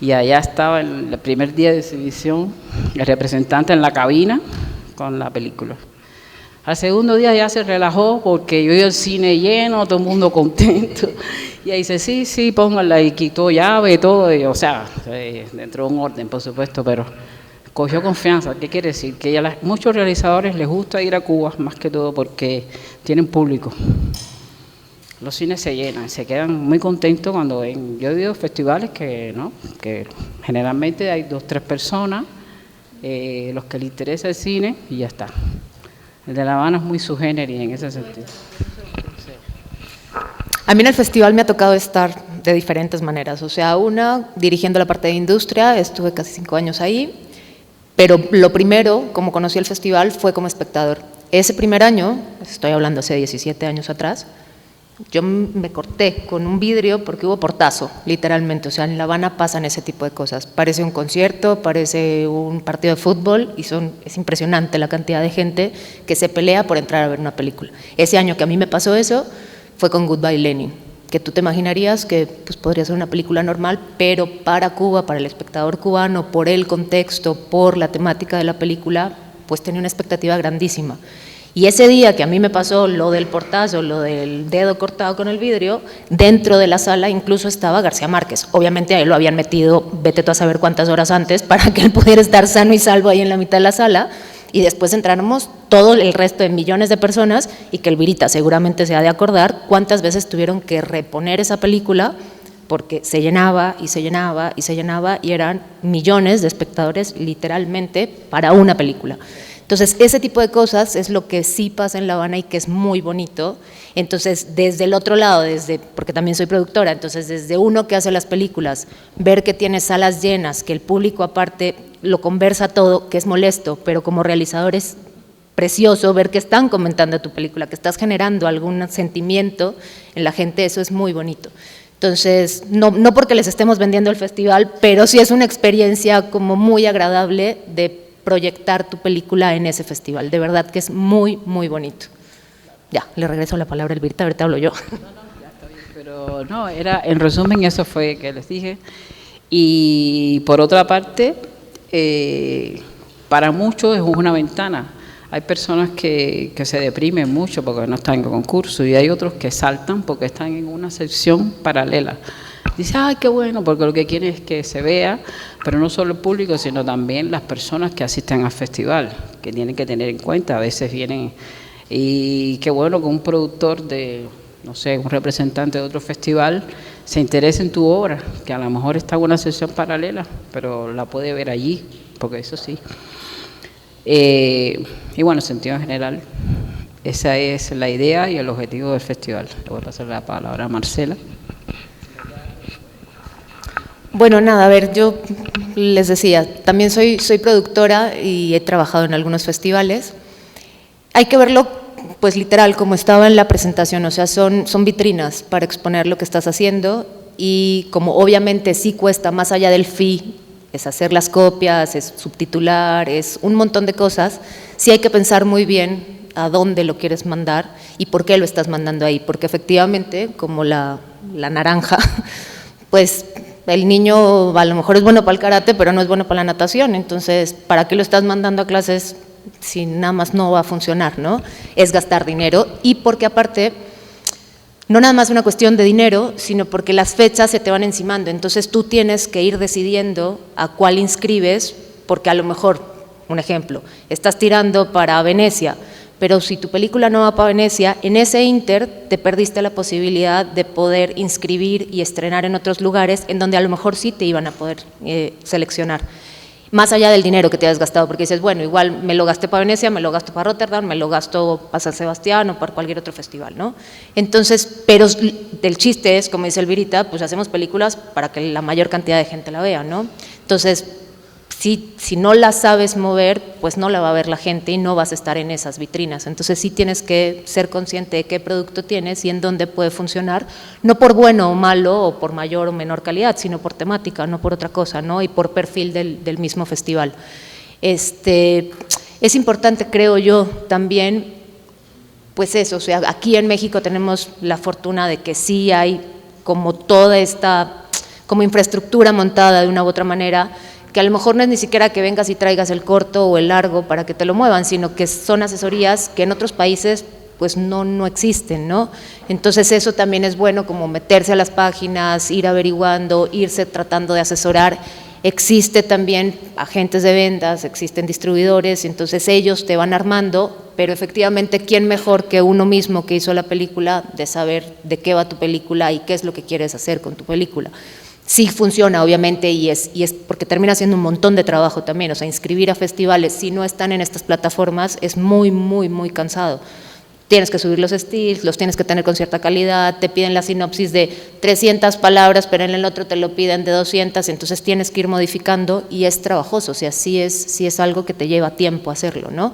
Y allá estaba en el primer día de exhibición, el representante en la cabina con la película. Al segundo día ya se relajó porque yo iba al cine lleno, todo el mundo contento. Y ahí dice, sí, póngala, y quitó llave y todo, y, o sea, dentro de un orden, por supuesto, pero cogió confianza. ¿Qué quiere decir? Que muchos realizadores les gusta ir a Cuba, más que todo porque tienen público. Los cines se llenan, se quedan muy contentos cuando ven. Yo he ido a festivales que generalmente hay 2 o 3 personas, los que les interesa el cine, y ya está. El de La Habana es muy sui generis en ese sentido. A mí en el festival me ha tocado estar de diferentes maneras, o sea, dirigiendo la parte de industria, estuve casi 5 años ahí, pero lo primero, como conocí el festival, fue como espectador. Ese primer año, estoy hablando hace 17 años atrás, yo me corté con un vidrio porque hubo portazo, literalmente, o sea, en La Habana pasan ese tipo de cosas, parece un concierto, parece un partido de fútbol, y es impresionante la cantidad de gente que se pelea por entrar a ver una película. Ese año que a mí me pasó eso, fue con Goodbye Lenin, que tú te imaginarías que pues, podría ser una película normal, pero para Cuba, para el espectador cubano, por el contexto, por la temática de la película, pues tenía una expectativa grandísima. Y ese día que a mí me pasó lo del portazo, lo del dedo cortado con el vidrio, dentro de la sala incluso estaba García Márquez. Obviamente a él lo habían metido, vete tú a saber cuántas horas antes, para que él pudiera estar sano y salvo ahí en la mitad de la sala, y después entráramos todo el resto de millones de personas, y que Elvirita seguramente se ha de acordar cuántas veces tuvieron que reponer esa película porque se llenaba y se llenaba y se llenaba y eran millones de espectadores literalmente para una película. Entonces, ese tipo de cosas es lo que sí pasa en La Habana y que es muy bonito. Entonces, desde el otro lado, porque también soy productora, entonces desde uno que hace las películas, ver que tiene salas llenas, que el público aparte lo conversa todo, que es molesto, pero como realizador es precioso ver que están comentando tu película, que estás generando algún sentimiento en la gente, eso es muy bonito. Entonces, no porque les estemos vendiendo el festival, pero sí es una experiencia como muy agradable de proyectar tu película en ese festival. De verdad que es muy, muy bonito. Ya, le regreso la palabra a Elvirita, ahorita hablo yo. Pero no, en resumen eso fue que les dije. Y por otra parte, para muchos es una ventana. Hay personas que se deprimen mucho porque no están en concurso y hay otros que saltan porque están en una sección paralela. Dice, ay, qué bueno, porque lo que quieren es que se vea, pero no solo el público, sino también las personas que asisten al festival, que tienen que tener en cuenta, a veces vienen, y qué bueno que un productor no sé, un representante de otro festival se interese en tu obra, que a lo mejor está en una sesión paralela, pero la puede ver allí, porque eso sí. Y bueno, en sentido general, esa es la idea y el objetivo del festival. Le voy a pasar la palabra a Marcela. Bueno, nada, a ver, yo les decía, también soy productora y he trabajado en algunos festivales. Hay que verlo, pues literal, como estaba en la presentación, o sea, son vitrinas para exponer lo que estás haciendo y como obviamente sí cuesta más allá del fee, es hacer las copias, es subtitular, es un montón de cosas, sí hay que pensar muy bien a dónde lo quieres mandar y por qué lo estás mandando ahí, porque efectivamente, como la naranja, pues el niño a lo mejor es bueno para el karate, pero no es bueno para la natación, entonces, ¿para qué lo estás mandando a clases si nada más no va a funcionar, ¿no? Es gastar dinero y porque aparte, no nada más una cuestión de dinero, sino porque las fechas se te van encimando, entonces tú tienes que ir decidiendo a cuál inscribes, porque a lo mejor, un ejemplo, estás tirando para Venecia, pero si tu película no va para Venecia, en ese inter te perdiste la posibilidad de poder inscribir y estrenar en otros lugares en donde a lo mejor sí te iban a poder seleccionar. Más allá del dinero que te hayas gastado, porque dices, bueno, igual me lo gasté para Venecia, me lo gasto para Rotterdam, me lo gasto para San Sebastián o para cualquier otro festival, ¿no? Entonces, pero el chiste es, como dice Elvirita, pues hacemos películas para que la mayor cantidad de gente la vea, ¿no? Entonces, si no la sabes mover, pues no la va a ver la gente y no vas a estar en esas vitrinas. Entonces sí tienes que ser consciente de qué producto tienes y en dónde puede funcionar, no por bueno o malo o por mayor o menor calidad, sino por temática, no por otra cosa, ¿no? Y por perfil del mismo festival. Es importante, creo yo, también, pues eso, o sea, aquí en México tenemos la fortuna de que sí hay como toda esta como infraestructura montada de una u otra manera, que a lo mejor no es ni siquiera que vengas y traigas el corto o el largo para que te lo muevan, sino que son asesorías que en otros países pues no existen, ¿no? Entonces eso también es bueno, como meterse a las páginas, ir averiguando, irse tratando de asesorar. Existe también agentes de ventas, existen distribuidores, entonces ellos te van armando, pero efectivamente, ¿quién mejor que uno mismo que hizo la película de saber de qué va tu película y qué es lo que quieres hacer con tu película? Sí funciona, obviamente, y es porque termina siendo un montón de trabajo también, o sea, inscribir a festivales, si no están en estas plataformas, es muy, muy, muy cansado. Tienes que subir los stills, los tienes que tener con cierta calidad, te piden la sinopsis de 300 palabras, pero en el otro te lo piden de 200, entonces tienes que ir modificando y es trabajoso, o sea, sí es algo que te lleva tiempo hacerlo, ¿no?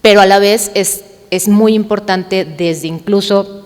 Pero a la vez es muy importante desde incluso,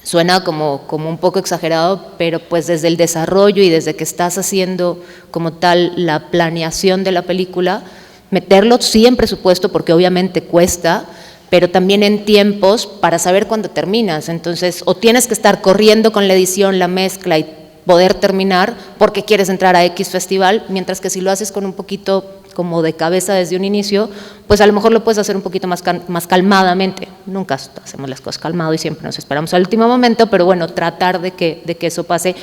suena como un poco exagerado, pero pues desde el desarrollo y desde que estás haciendo como tal la planeación de la película, meterlo sí en presupuesto porque obviamente cuesta, pero también en tiempos para saber cuándo terminas. Entonces, o tienes que estar corriendo con la edición, la mezcla y poder terminar porque quieres entrar a X festival, mientras que si lo haces con un poquito como de cabeza desde un inicio, pues a lo mejor lo puedes hacer un poquito más calmadamente. Nunca hacemos las cosas calmado y siempre nos esperamos al último momento, pero bueno, tratar de que eso pase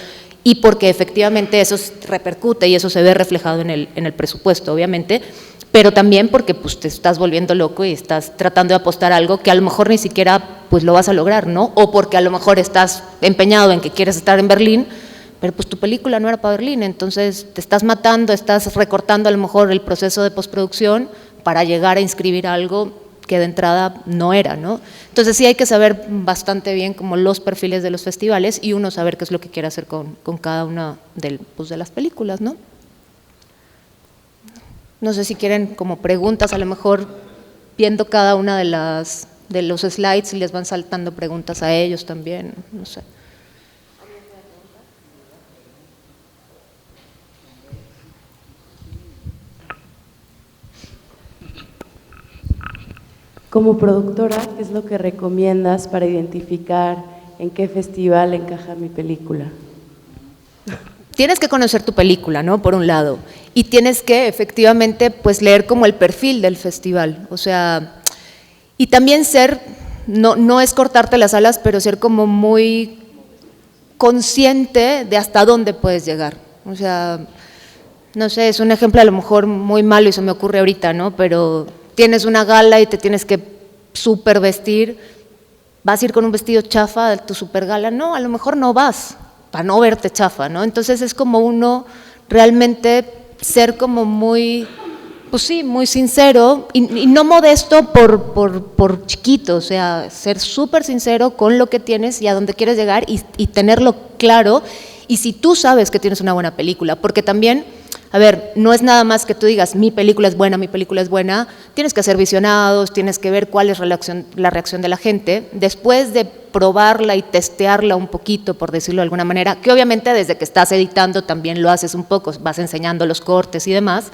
y porque efectivamente eso repercute y eso se ve reflejado en el presupuesto, obviamente, pero también porque pues te estás volviendo loco y estás tratando de apostar a algo que a lo mejor ni siquiera pues lo vas a lograr, ¿no? O porque a lo mejor estás empeñado en que quieres estar en Berlín, pero pues tu película no era para Berlín, entonces te estás matando, estás recortando a lo mejor el proceso de postproducción para llegar a inscribir algo que de entrada no era, ¿no? Entonces sí hay que saber bastante bien como los perfiles de los festivales y uno saber qué es lo que quiere hacer con cada una pues, de las películas, ¿no? No sé si quieren como preguntas, a lo mejor viendo cada una de los slides y les van saltando preguntas a ellos también, no sé. Como productora, ¿qué es lo que recomiendas para identificar en qué festival encaja mi película? Tienes que conocer tu película, ¿no? Por un lado, y tienes que efectivamente pues leer como el perfil del festival, o sea, y también ser, no es cortarte las alas, pero ser como muy consciente de hasta dónde puedes llegar, o sea, no sé, es un ejemplo a lo mejor muy malo y se me ocurre ahorita, ¿no? Pero tienes una gala y te tienes que súper vestir, ¿vas a ir con un vestido chafa de tu super gala? No, a lo mejor no vas, para no verte chafa, ¿no? Entonces es como uno realmente ser como muy, pues sí, muy sincero y no modesto por chiquito, o sea, ser súper sincero con lo que tienes y a dónde quieres llegar y tenerlo claro. Y si tú sabes que tienes una buena película, porque también, a ver, no es nada más que tú digas mi película es buena, tienes que hacer visionados, tienes que ver cuál es la reacción de la gente, después de probarla y testearla un poquito, por decirlo de alguna manera, que obviamente desde que estás editando también lo haces un poco, vas enseñando los cortes y demás,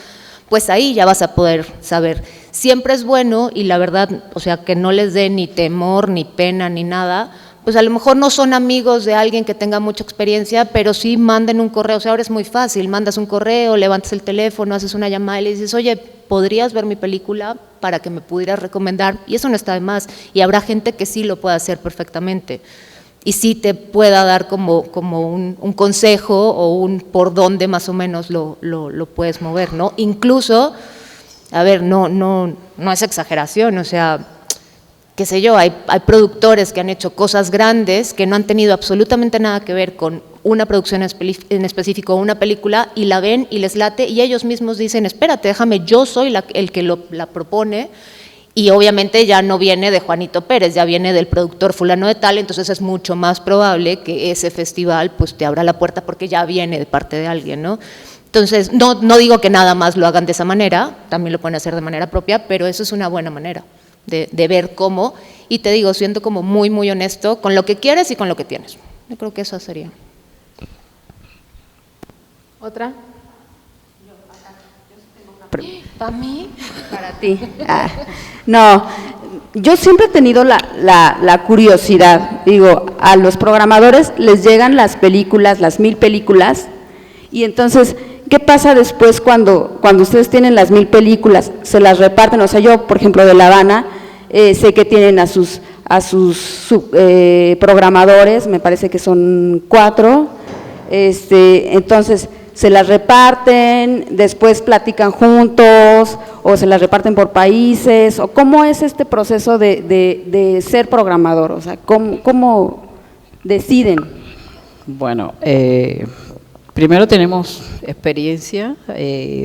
pues ahí ya vas a poder saber. Siempre es bueno y la verdad, o sea, que no les dé ni temor, ni pena, ni nada, pues a lo mejor no son amigos de alguien que tenga mucha experiencia, pero sí manden un correo, o sea, ahora es muy fácil, mandas un correo, levantas el teléfono, haces una llamada y le dices, oye, ¿podrías ver mi película para que me pudieras recomendar? Y eso no está de más, y habrá gente que sí lo pueda hacer perfectamente, y sí te pueda dar como un consejo o un por dónde más o menos lo puedes mover, ¿no? Incluso, a ver, no es exageración, o sea, qué sé yo, hay productores que han hecho cosas grandes que no han tenido absolutamente nada que ver con una producción en específico o una película y la ven y les late y ellos mismos dicen, espérate, déjame, yo soy el que la propone y obviamente ya no viene de Juanito Pérez, ya viene del productor fulano de tal, entonces es mucho más probable que ese festival pues te abra la puerta porque ya viene de parte de alguien, ¿no? Entonces, no digo que nada más lo hagan de esa manera, también lo pueden hacer de manera propia, pero eso es una buena manera de ver cómo, y te digo, siendo como muy, muy honesto con lo que quieres y con lo que tienes. Yo creo que eso sería. ¿Otra? ¿Para mí? Para ti. No, yo siempre he tenido la curiosidad, digo, a los programadores les llegan las películas, las 1000 películas, y entonces, ¿qué pasa después cuando ustedes tienen las 1000 películas? Se las reparten, o sea, yo, por ejemplo, de La Habana, sé que tienen a sus programadores, me parece que son 4, entonces se las reparten, después platican juntos, o se las reparten por países, o cómo es este proceso de ser programador, o sea, cómo deciden. Bueno, primero tenemos experiencia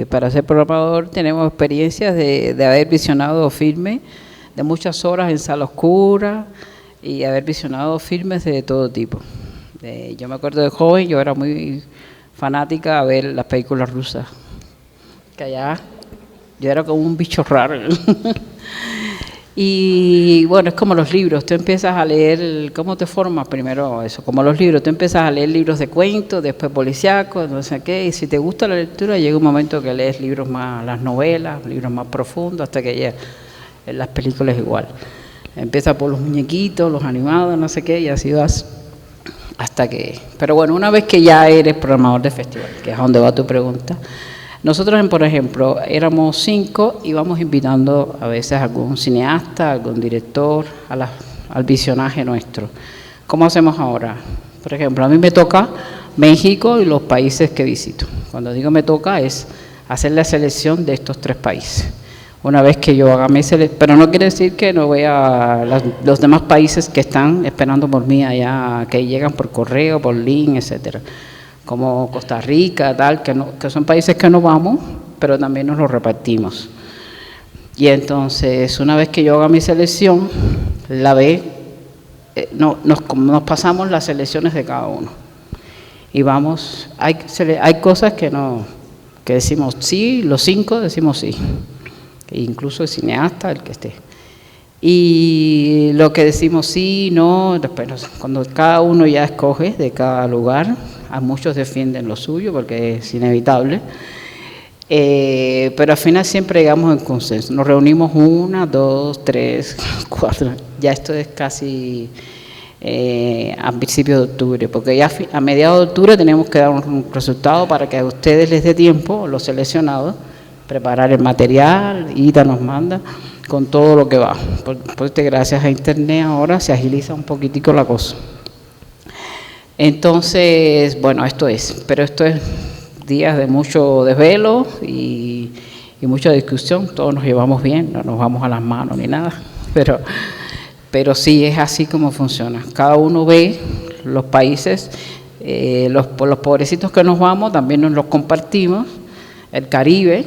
para ser programador, tenemos experiencias de haber visionado filmes de muchas horas en sala oscura y haber visionado filmes de todo tipo. Yo me acuerdo de joven, yo era muy fanática a ver las películas rusas, que allá yo era como un bicho raro. Y bueno, es como los libros, tú empiezas a leer, ¿cómo te formas? Primero eso, como los libros, tú empiezas a leer libros de cuentos, después policíacos, no sé qué, y si te gusta la lectura llega un momento que lees libros más, las novelas, libros más profundos, hasta que ya en las películas igual. Empieza por los muñequitos, los animados, no sé qué, y así vas hasta que... Pero bueno, una vez que ya eres programador de festival, que es a donde va tu pregunta, nosotros, por ejemplo, éramos 5 y íbamos invitando a veces a algún cineasta, algún director, al visionaje nuestro. ¿Cómo hacemos ahora? Por ejemplo, a mí me toca México y los países que visito. Cuando digo me toca es hacer la selección de estos 3 países. Una vez que yo haga mi selección, pero no quiere decir que no vea los demás países que están esperando por mí allá, que llegan por correo, por link, etcétera. como Costa Rica, tal, que son países que no vamos, pero también nos lo repartimos. Y entonces, una vez que yo haga mi selección, la ve, nos pasamos las selecciones de cada uno. Y vamos, hay cosas que decimos sí, los 5 decimos sí, incluso el cineasta, el que esté. Y lo que decimos sí, no, después cuando cada uno ya escoge de cada lugar, a muchos defienden lo suyo porque es inevitable, pero al final siempre llegamos en consenso. Nos reunimos 1, 2, 3, 4, ya esto es casi a principios de octubre, porque ya a mediados de octubre tenemos que dar un resultado para que a ustedes les dé tiempo, los seleccionados, preparar el material. Ida nos manda con todo lo que va, porque gracias a internet ahora se agiliza un poquitico la cosa. Entonces, bueno, esto es días de mucho desvelo y mucha discusión. Todos nos llevamos bien, no nos vamos a las manos ni nada, pero sí es así como funciona. Cada uno ve los países, los pobrecitos que nos vamos también nos los compartimos, el Caribe,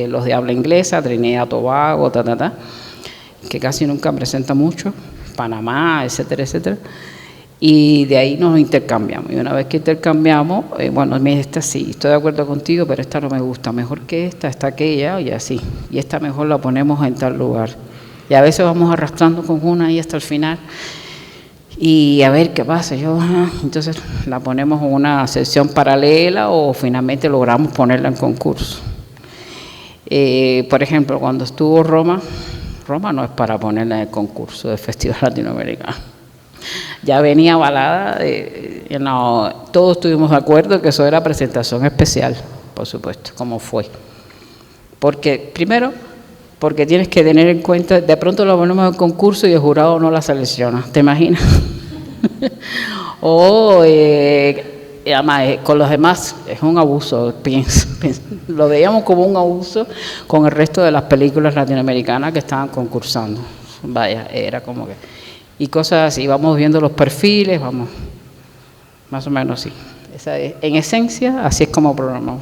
los de habla inglesa, Trinidad, Tobago, que casi nunca presenta mucho, Panamá, etcétera, etcétera. Y de ahí nos intercambiamos. Y una vez que intercambiamos, bueno, esta sí, estoy de acuerdo contigo, pero esta no me gusta, mejor que esta aquella, y así. Y esta mejor la ponemos en tal lugar. Y a veces vamos arrastrando con una ahí hasta el final. Y a ver qué pasa. Entonces la ponemos en una sección paralela o finalmente logramos ponerla en concurso. Por ejemplo, cuando estuvo Roma no es para ponerla en el concurso del Festival Latinoamericano. Ya venía avalada, todos estuvimos de acuerdo que eso era presentación especial, por supuesto, como fue. Primero, porque tienes que tener en cuenta, de pronto lo ponemos en el concurso y el jurado no la selecciona, ¿te imaginas? Además, con los demás es un abuso, pienso. Lo veíamos como un abuso con el resto de las películas latinoamericanas que estaban concursando. Vaya, era como que... Y cosas así, vamos viendo los perfiles, vamos, más o menos sí. En esencia, así es como programamos.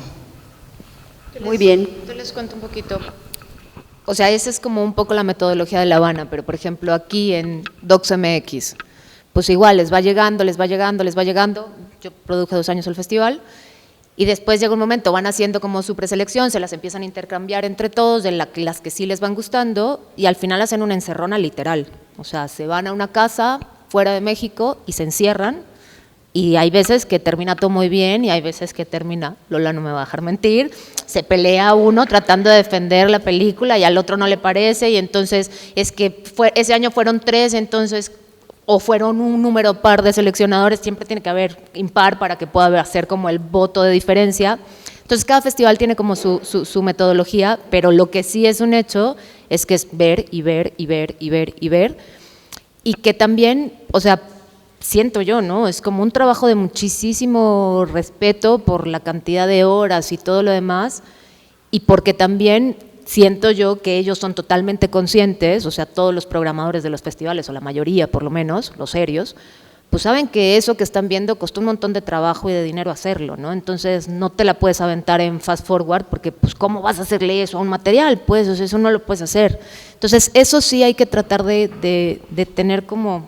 Muy bien. Yo les cuento un poquito. O sea, esa es como un poco la metodología de La Habana, pero por ejemplo aquí en DocsMX, pues igual les va llegando. Yo produje 2 años el festival y después llega un momento, van haciendo como su preselección, se las empiezan a intercambiar entre todos, de las que sí les van gustando y al final hacen una encerrona literal. O sea, se van a una casa fuera de México y se encierran y hay veces que termina todo muy bien y hay veces que termina, Lola no me va a dejar mentir, se pelea uno tratando de defender la película y al otro no le parece y entonces es que ese año fueron 3, entonces... o fueron un número par de seleccionadores, siempre tiene que haber impar para que pueda hacer como el voto de diferencia. Entonces cada festival tiene como su metodología, pero lo que sí es un hecho es que es ver y ver y ver y ver y ver, y que también, o sea, siento yo, ¿no? Es como un trabajo de muchísimo respeto por la cantidad de horas y todo lo demás, y porque también... siento yo que ellos son totalmente conscientes, o sea, todos los programadores de los festivales, o la mayoría por lo menos, los serios, pues saben que eso que están viendo costó un montón de trabajo y de dinero hacerlo, ¿no? Entonces no te la puedes aventar en fast forward porque pues ¿cómo vas a hacerle eso a un material? Pues o sea, eso no lo puedes hacer. Entonces eso sí hay que tratar de tener como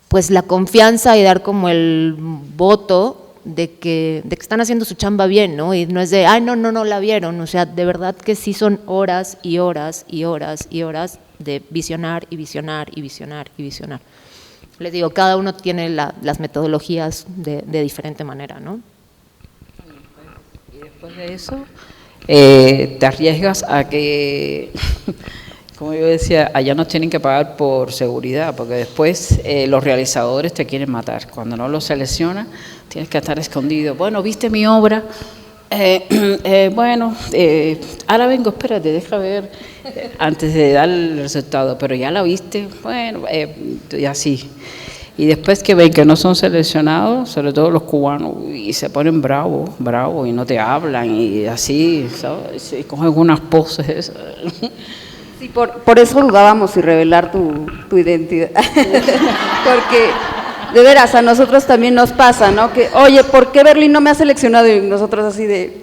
pues la confianza y dar como el voto de que están haciendo su chamba bien, ¿no? Y no es de, no la vieron, o sea, de verdad que sí son horas y horas y horas y horas de visionar y visionar y visionar y visionar. Les digo, cada uno tiene las metodologías de diferente manera, ¿no? Y después de eso, te arriesgas a que, como yo decía, allá nos tienen que pagar por seguridad, porque después los realizadores te quieren matar. Cuando no los seleccionan, tienes que estar escondido. Bueno, ¿viste mi obra? Ahora vengo, espérate, deja ver, antes de dar el resultado, pero ya la viste, bueno, y así. Y después que ven que no son seleccionados, sobre todo los cubanos, y se ponen bravos, y no te hablan, y así, ¿sabes? Y cogen unas poses. Sí, por eso dudábamos si revelar tu identidad, porque de veras, a nosotros también nos pasa, ¿no? Que, oye, ¿por qué Berlín no me ha seleccionado? Y nosotros así de,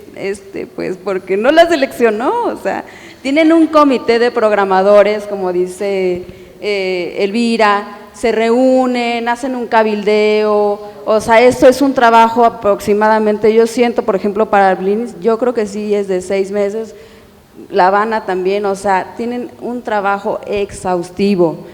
pues, porque no la seleccionó, o sea, tienen un comité de programadores, como dice Elvira, se reúnen, hacen un cabildeo, o sea, esto es un trabajo aproximadamente, yo siento, por ejemplo, para Berlín, yo creo que sí es de 6 meses, La Habana también, o sea, tienen un trabajo exhaustivo.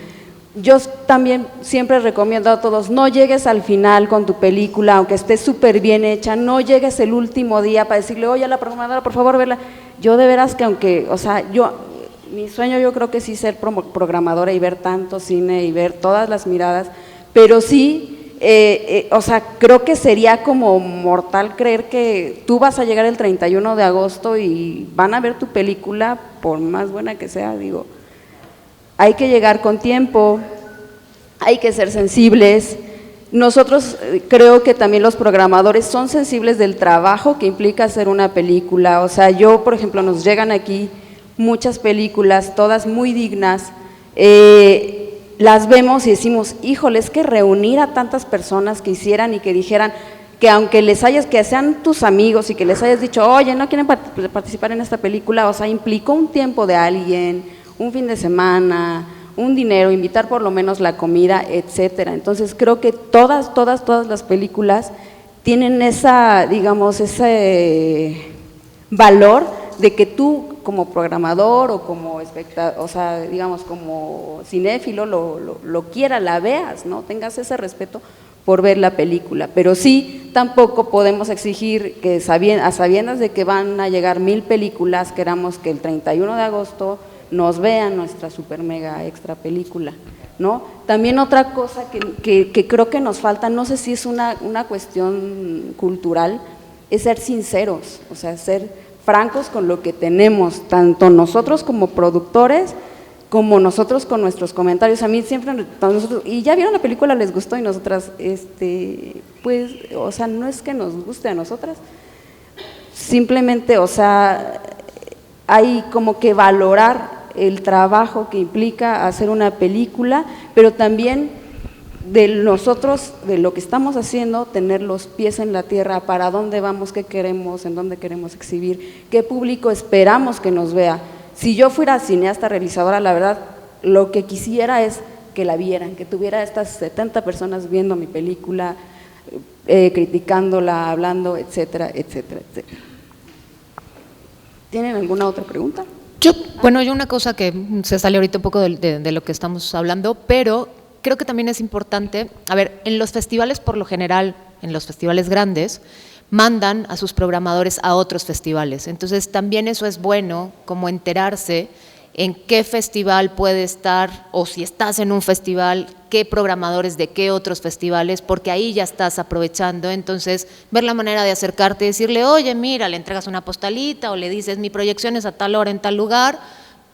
Yo también siempre recomiendo a todos, no llegues al final con tu película, aunque esté súper bien hecha, no llegues el último día para decirle, oye, a la programadora, por favor, verla. Yo de veras que aunque, o sea, mi sueño yo creo que sí ser programadora y ver tanto cine y ver todas las miradas, pero sí, o sea, creo que sería como mortal creer que tú vas a llegar el 31 de agosto y van a ver tu película, por más buena que sea, digo, hay que llegar con tiempo, hay que ser sensibles. Nosotros creo que también los programadores son sensibles del trabajo que implica hacer una película, o sea, yo, por ejemplo, nos llegan aquí muchas películas, todas muy dignas, las vemos y decimos, híjole, es que reunir a tantas personas que hicieran y que dijeran que aunque que sean tus amigos y que les hayas dicho, oye, no quieren participar en esta película, o sea, implicó un tiempo de alguien, un fin de semana, un dinero, invitar por lo menos la comida, etcétera. Entonces creo que todas las películas tienen esa, digamos, ese valor de que tú como programador o como espectador, o sea, digamos como cinéfilo lo quieras, la veas, ¿no? Tengas ese respeto por ver la película, pero sí tampoco podemos exigir que a sabiendas de que van a llegar 1000 películas, queramos que el 31 de agosto nos vean nuestra super mega extra película, ¿no? También otra cosa que creo que nos falta, no sé si es una cuestión cultural, es ser sinceros, o sea, ser francos con lo que tenemos, tanto nosotros como productores, como nosotros con nuestros comentarios. A mí siempre, nosotros, y ya vieron la película, les gustó, y nosotras, pues, o sea, no es que nos guste a nosotras, simplemente, o sea, hay como que valorar el trabajo que implica hacer una película, pero también de nosotros, de lo que estamos haciendo, tener los pies en la tierra, para dónde vamos, qué queremos, en dónde queremos exhibir, qué público esperamos que nos vea. Si yo fuera cineasta realizadora, la verdad, lo que quisiera es que la vieran, que tuviera estas 70 personas viendo mi película, criticándola, hablando, etcétera, etcétera, etcétera. ¿Tienen alguna otra pregunta? Yo una cosa que se sale ahorita un poco de lo que estamos hablando, pero creo que también es importante, a ver, en los festivales por lo general, en los festivales grandes, mandan a sus programadores a otros festivales, entonces también eso es bueno, como enterarse en qué festival puede estar, o si estás en un festival, qué programadores de qué otros festivales, porque ahí ya estás aprovechando, entonces ver la manera de acercarte y decirle, oye, mira, le entregas una postalita o le dices, mi proyección es a tal hora en tal lugar,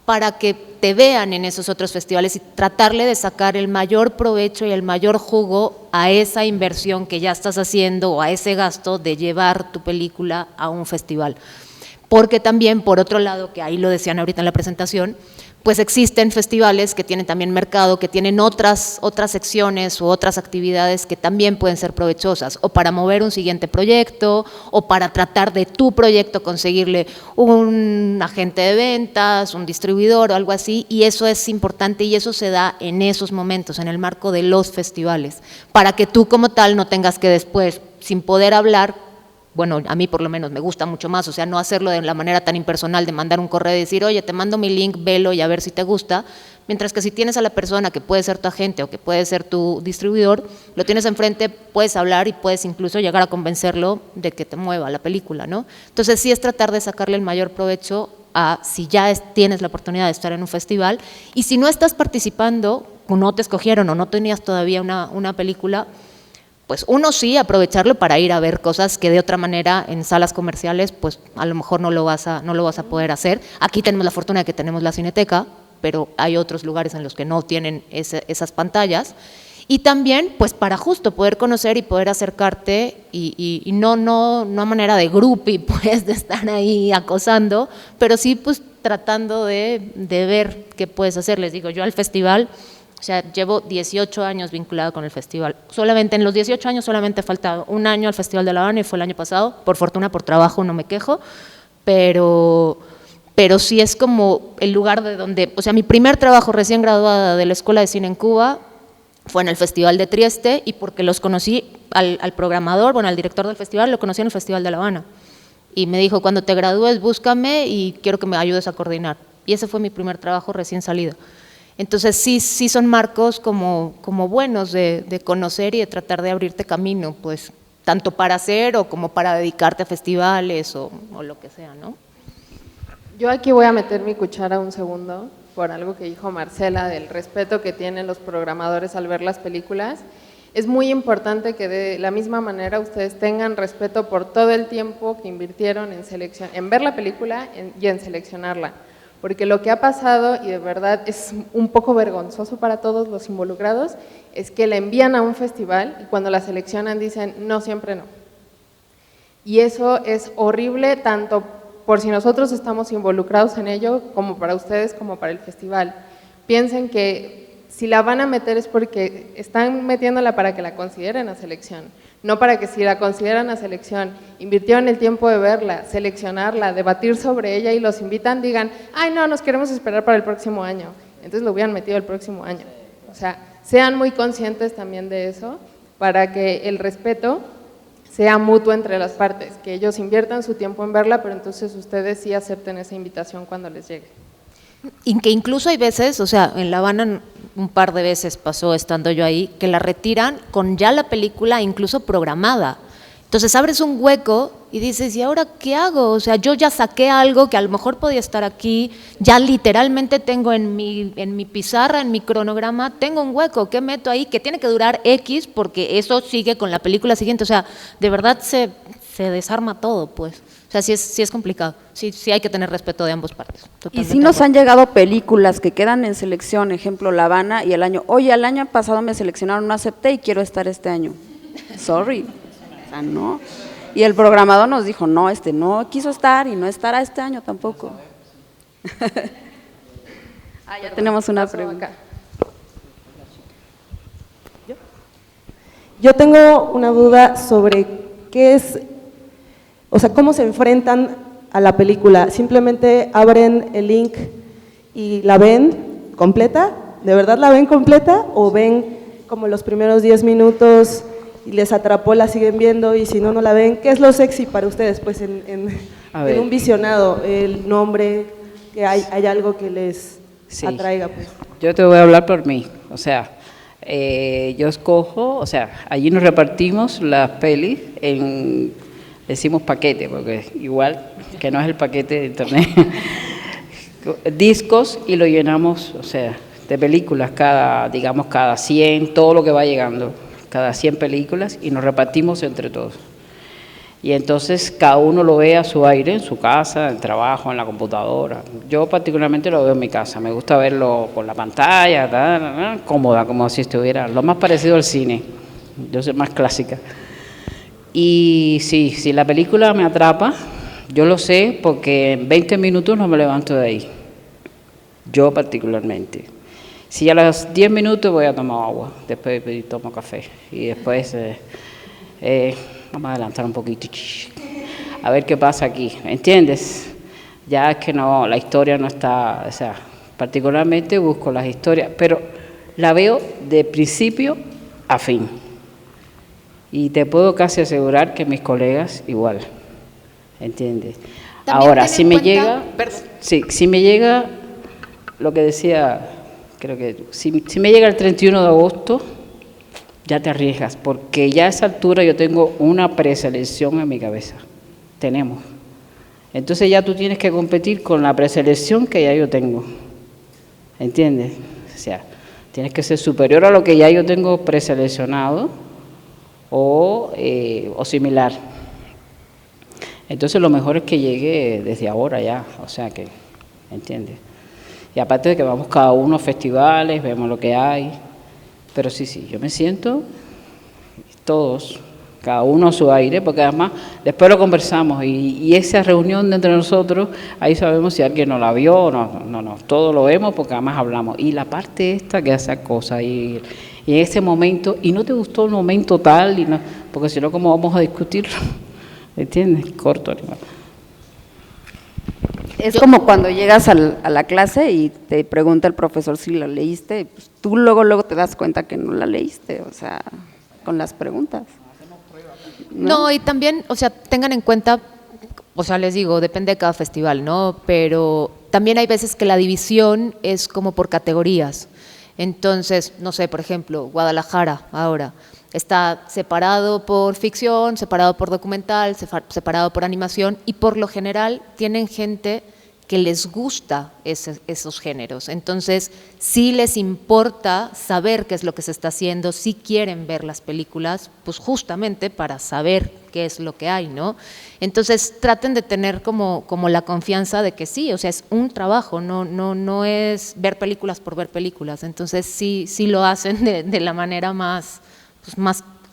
para que te vean en esos otros festivales y tratarle de sacar el mayor provecho y el mayor jugo a esa inversión que ya estás haciendo o a ese gasto de llevar tu película a un festival. Porque también, por otro lado, que ahí lo decían ahorita en la presentación, pues existen festivales que tienen también mercado, que tienen otras secciones u otras actividades que también pueden ser provechosas, o para mover un siguiente proyecto, o para tratar de tu proyecto conseguirle un agente de ventas, un distribuidor o algo así, y eso es importante y eso se da en esos momentos, en el marco de los festivales, para que tú como tal no tengas que después, sin poder hablar, bueno, a mí por lo menos me gusta mucho más, o sea, no hacerlo de la manera tan impersonal de mandar un correo y decir, oye, te mando mi link, velo y a ver si te gusta, mientras que si tienes a la persona que puede ser tu agente o que puede ser tu distribuidor, lo tienes enfrente, puedes hablar y puedes incluso llegar a convencerlo de que te mueva la película, ¿no? Entonces sí es tratar de sacarle el mayor provecho a si ya tienes la oportunidad de estar en un festival, y si no estás participando, o no te escogieron o no tenías todavía una película, pues uno sí aprovecharlo para ir a ver cosas que de otra manera en salas comerciales pues a lo mejor no lo vas a poder hacer. Aquí tenemos la fortuna de que tenemos la Cineteca, pero hay otros lugares en los que no tienen esas pantallas, y también pues para justo poder conocer y poder acercarte y no a manera de groupie pues de estar ahí acosando, pero sí pues tratando de ver qué puedes hacer. Les digo, yo al festival O sea, llevo 18 años vinculada con el festival. Solamente en los 18 años solamente he faltado un año al Festival de La Habana y fue el año pasado. Por fortuna, por trabajo, no me quejo, pero sí es como el lugar de donde, o sea, mi primer trabajo recién graduada de la Escuela de Cine en Cuba fue en el Festival de Trieste, y porque los conocí al programador, bueno, al director del festival, lo conocí en el Festival de La Habana. Y me dijo, cuando te gradúes, búscame y quiero que me ayudes a coordinar. Y ese fue mi primer trabajo recién salido. Entonces sí son marcos como buenos de conocer y de tratar de abrirte camino, pues, tanto para hacer o como para dedicarte a festivales o lo que sea, ¿no? Yo aquí voy a meter mi cuchara un segundo por algo que dijo Marcela del respeto que tienen los programadores al ver las películas. Es muy importante que de la misma manera ustedes tengan respeto por todo el tiempo que invirtieron en ver la película y en seleccionarla. Porque lo que ha pasado, y de verdad es un poco vergonzoso para todos los involucrados, es que la envían a un festival y cuando la seleccionan dicen, no, siempre no. Y eso es horrible tanto por si nosotros estamos involucrados en ello, como para ustedes, como para el festival. Piensen que si la van a meter es porque están metiéndola para que la consideren a selección, no para que si la consideran a selección, invirtieron el tiempo de verla, seleccionarla, debatir sobre ella y los invitan, digan, ay no, nos queremos esperar para el próximo año, entonces lo hubieran metido el próximo año. O sea, sean muy conscientes también de eso, para que el respeto sea mutuo entre las partes, que ellos inviertan su tiempo en verla, pero entonces ustedes sí acepten esa invitación cuando les llegue. Y que incluso hay veces, o sea, en La Habana un par de veces pasó estando yo ahí, que la retiran con ya la película incluso programada. Entonces abres un hueco y dices, ¿y ahora qué hago? O sea, yo ya saqué algo que a lo mejor podía estar aquí, ya literalmente tengo en mi pizarra, en mi cronograma, tengo un hueco, ¿qué meto ahí? Que tiene que durar X porque eso sigue con la película siguiente. O sea, de verdad se desarma todo, pues. O sea, sí es complicado, sí hay que tener respeto de ambas partes. Y sí nos han llegado películas que quedan en selección, ejemplo, La Habana, y el año pasado me seleccionaron, no acepté y quiero estar este año. Sorry, o sea, no. Y el programador nos dijo, no, no quiso estar y no estará este año tampoco. Ya tenemos una pregunta. Yo tengo una duda sobre qué es, o sea, cómo se enfrentan a la película. ¿Simplemente abren el link y la ven completa? ¿De verdad la ven completa? ¿O ven como los primeros 10 minutos y les atrapó, la siguen viendo y si no, no la ven? ¿Qué es lo sexy para ustedes, pues, en un visionado? ¿El nombre? ¿Que hay algo que les atraiga? Pues? Yo te voy a hablar por mí, o sea, yo escojo, o sea, allí nos repartimos las pelis decimos paquete, porque igual que no es el paquete de internet, discos, y lo llenamos, o sea, de películas, cada 100, todo lo que va llegando, cada 100 películas, y nos repartimos entre todos. Y entonces cada uno lo ve a su aire, en su casa, en el trabajo, en la computadora. Yo particularmente lo veo en mi casa, me gusta verlo con la pantalla, cómoda, como si estuviera, lo más parecido al cine, yo soy más clásica. Y sí, si la película me atrapa, yo lo sé porque en 20 minutos no me levanto de ahí, yo particularmente. Si a los 10 minutos voy a tomar agua, después tomo café y después vamos a adelantar un poquito, a ver qué pasa aquí, ¿me entiendes? Ya es que no, la historia no está, o sea, particularmente busco las historias, pero la veo de principio a fin. Y te puedo casi asegurar que mis colegas igual, ¿entiendes? Ahora, si me llega, si me llega lo que decía, creo que si me llega el 31 de agosto, ya te arriesgas, porque ya a esa altura yo tengo una preselección en mi cabeza, tenemos. Entonces ya tú tienes que competir con la preselección que ya yo tengo, ¿entiendes? O sea, tienes que ser superior a lo que ya yo tengo preseleccionado, o similar. Entonces lo mejor es que llegue desde ahora ya, o sea que, ¿entiendes? Y aparte de que vamos cada uno a festivales, vemos lo que hay, pero sí, yo me siento, todos, cada uno a su aire, porque además después lo conversamos y esa reunión entre nosotros, ahí sabemos si alguien no la vio o no, todo lo vemos porque además hablamos. Y la parte esta que hace cosas y en ese momento, y no te gustó el momento tal, y no, porque si no, ¿cómo vamos a discutirlo? ¿Entiendes? Corto, animal. Es como cuando llegas a la clase y te pregunta el profesor si la leíste, pues tú luego te das cuenta que no la leíste, o sea, con las preguntas. No, y también, o sea, tengan en cuenta, o sea, les digo, depende de cada festival, ¿no? Pero también hay veces que la división es como por categorías. Entonces, no sé, por ejemplo, Guadalajara ahora está separado por ficción, separado por documental, separado por animación, y por lo general tienen gente que les gusta esos géneros. Entonces, sí les importa saber qué es lo que se está haciendo, sí quieren ver las películas, pues justamente para saber qué es lo que hay, ¿no? Entonces, traten de tener como la confianza de que sí, o sea, es un trabajo, no es ver películas por ver películas. Entonces, sí lo hacen de la manera más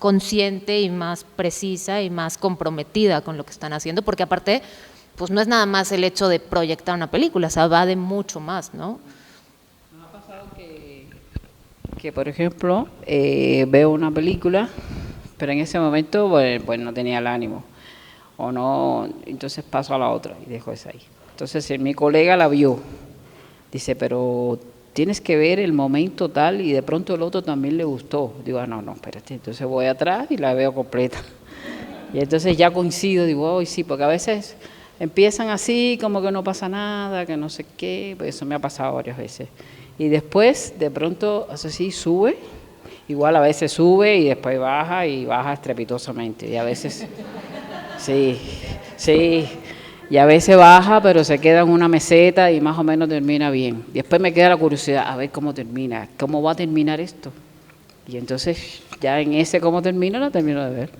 consciente y más precisa y más comprometida con lo que están haciendo, porque aparte, pues no es nada más el hecho de proyectar una película, o sea, va de mucho más, ¿no? Nos ha pasado que por ejemplo, veo una película, pero en ese momento pues no tenía el ánimo, o no, entonces paso a la otra y dejo esa ahí. Entonces mi colega la vio, dice, pero tienes que ver el momento tal, y de pronto el otro también le gustó. Digo, no, espérate, entonces voy atrás y la veo completa. Y entonces ya coincido, digo, oh, sí, porque a veces empiezan así, como que no pasa nada, que no sé qué, pues eso me ha pasado varias veces. Y después, de pronto, así sube, igual a veces sube y después baja, y baja estrepitosamente. Y a veces, sí, y a veces baja, pero se queda en una meseta y más o menos termina bien. Después me queda la curiosidad, a ver cómo termina, cómo va a terminar esto. Y entonces, ya en ese cómo termina, lo termino de ver.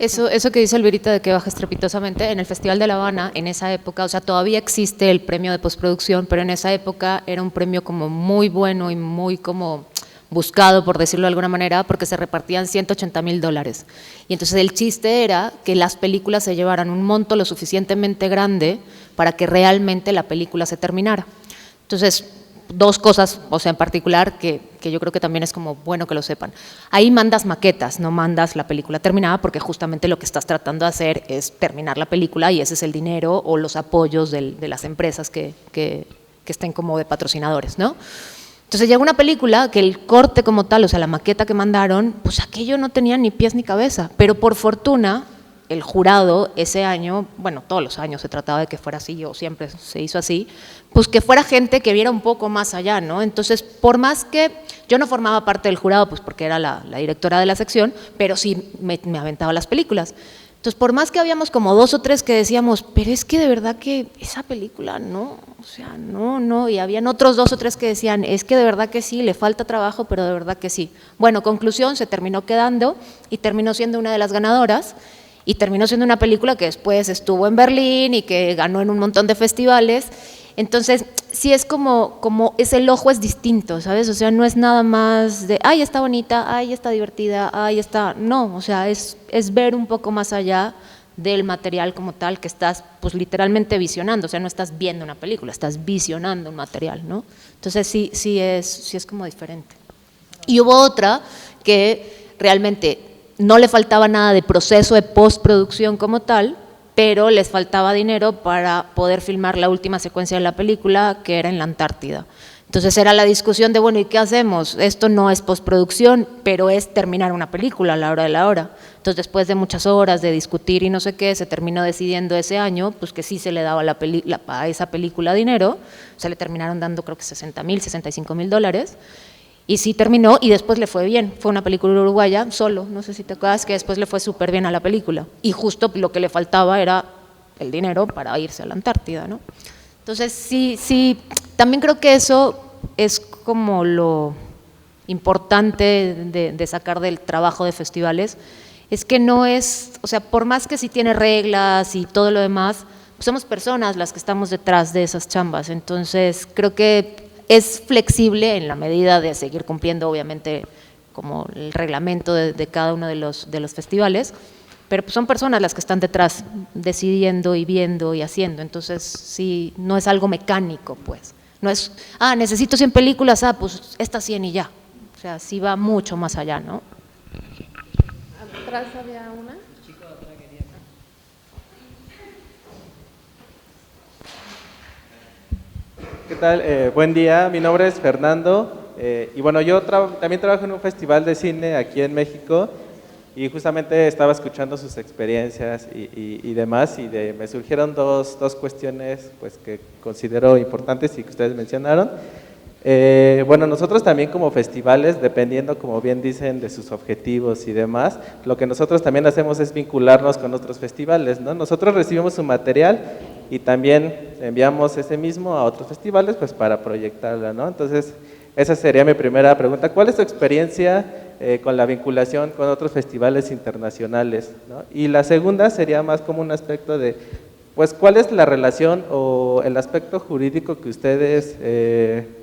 Eso que dice Elvirita de que baja estrepitosamente, en el Festival de La Habana, en esa época, o sea, todavía existe el premio de postproducción, pero en esa época era un premio como muy bueno y muy como buscado, por decirlo de alguna manera, porque se repartían $180,000. Y entonces el chiste era que las películas se llevaran un monto lo suficientemente grande para que realmente la película se terminara. Entonces, dos cosas, o sea, en particular, que yo creo que también es como bueno que lo sepan. Ahí mandas maquetas, no mandas la película terminada, porque justamente lo que estás tratando de hacer es terminar la película, y ese es el dinero o los apoyos de las empresas que estén como de patrocinadores, ¿no? Entonces llega una película que el corte como tal, o sea, la maqueta que mandaron, pues aquello no tenía ni pies ni cabeza, pero por fortuna el jurado ese año, bueno, todos los años se trataba de que fuera así, o siempre se hizo así, pues que fuera gente que viera un poco más allá, ¿no? Entonces, por más que yo no formaba parte del jurado, pues porque era la directora de la sección, pero sí me aventaba las películas. Entonces, por más que habíamos como 2 o 3 que decíamos, pero es que de verdad que esa película no, o sea, no, y habían otros 2 o 3 que decían, es que de verdad que sí, le falta trabajo, pero de verdad que sí. Bueno, conclusión, se terminó quedando y terminó siendo una de las ganadoras, y terminó siendo una película que después estuvo en Berlín y que ganó en un montón de festivales. Entonces, sí es como el ojo es distinto, ¿sabes? O sea, no es nada más de, ay, está bonita, ay, está divertida, ay, está… No, o sea, es ver un poco más allá del material como tal que estás, pues, literalmente visionando. O sea, no estás viendo una película, estás visionando un material, ¿no? Entonces, sí es como diferente. Y hubo otra que realmente no le faltaba nada de proceso de postproducción como tal, pero les faltaba dinero para poder filmar la última secuencia de la película, que era en la Antártida. Entonces era la discusión de, bueno, ¿y qué hacemos? Esto no es postproducción, pero es terminar una película a la hora de la hora. Entonces, después de muchas horas de discutir y no sé qué, se terminó decidiendo ese año, pues que sí se le daba a esa película dinero, se le terminaron dando creo que $60,000, $65,000, y sí terminó, y después le fue bien. Fue una película uruguaya, Solo, no sé si te acuerdas, que después le fue súper bien a la película. Y justo lo que le faltaba era el dinero para irse a la Antártida, ¿no? Entonces, sí, también creo que eso es como lo importante de sacar del trabajo de festivales, es que no es, o sea, por más que sí tiene reglas y todo lo demás, pues somos personas las que estamos detrás de esas chambas. Entonces, creo que es flexible en la medida de seguir cumpliendo, obviamente, como el reglamento de cada uno de los festivales, pero pues son personas las que están detrás decidiendo y viendo y haciendo, entonces sí, no es algo mecánico, pues, no es, necesito 100 películas, pues estas 100 y ya, o sea, sí va mucho más allá, ¿no? Atrás había una. ¿Qué tal? Buen día, mi nombre es Fernando y bueno, yo también trabajo en un festival de cine aquí en México y justamente estaba escuchando sus experiencias y demás y me surgieron dos cuestiones pues, que considero importantes y que ustedes mencionaron. Bueno, nosotros también como festivales, dependiendo, como bien dicen, de sus objetivos y demás, lo que nosotros también hacemos es vincularnos con otros festivales, ¿no? Nosotros recibimos su material y también enviamos ese mismo a otros festivales pues para proyectarla, ¿no? Entonces, esa sería mi primera pregunta. ¿Cuál es tu experiencia con la vinculación con otros festivales internacionales, ¿no? Y la segunda sería más como un aspecto de, pues, ¿cuál es la relación o el aspecto jurídico que ustedes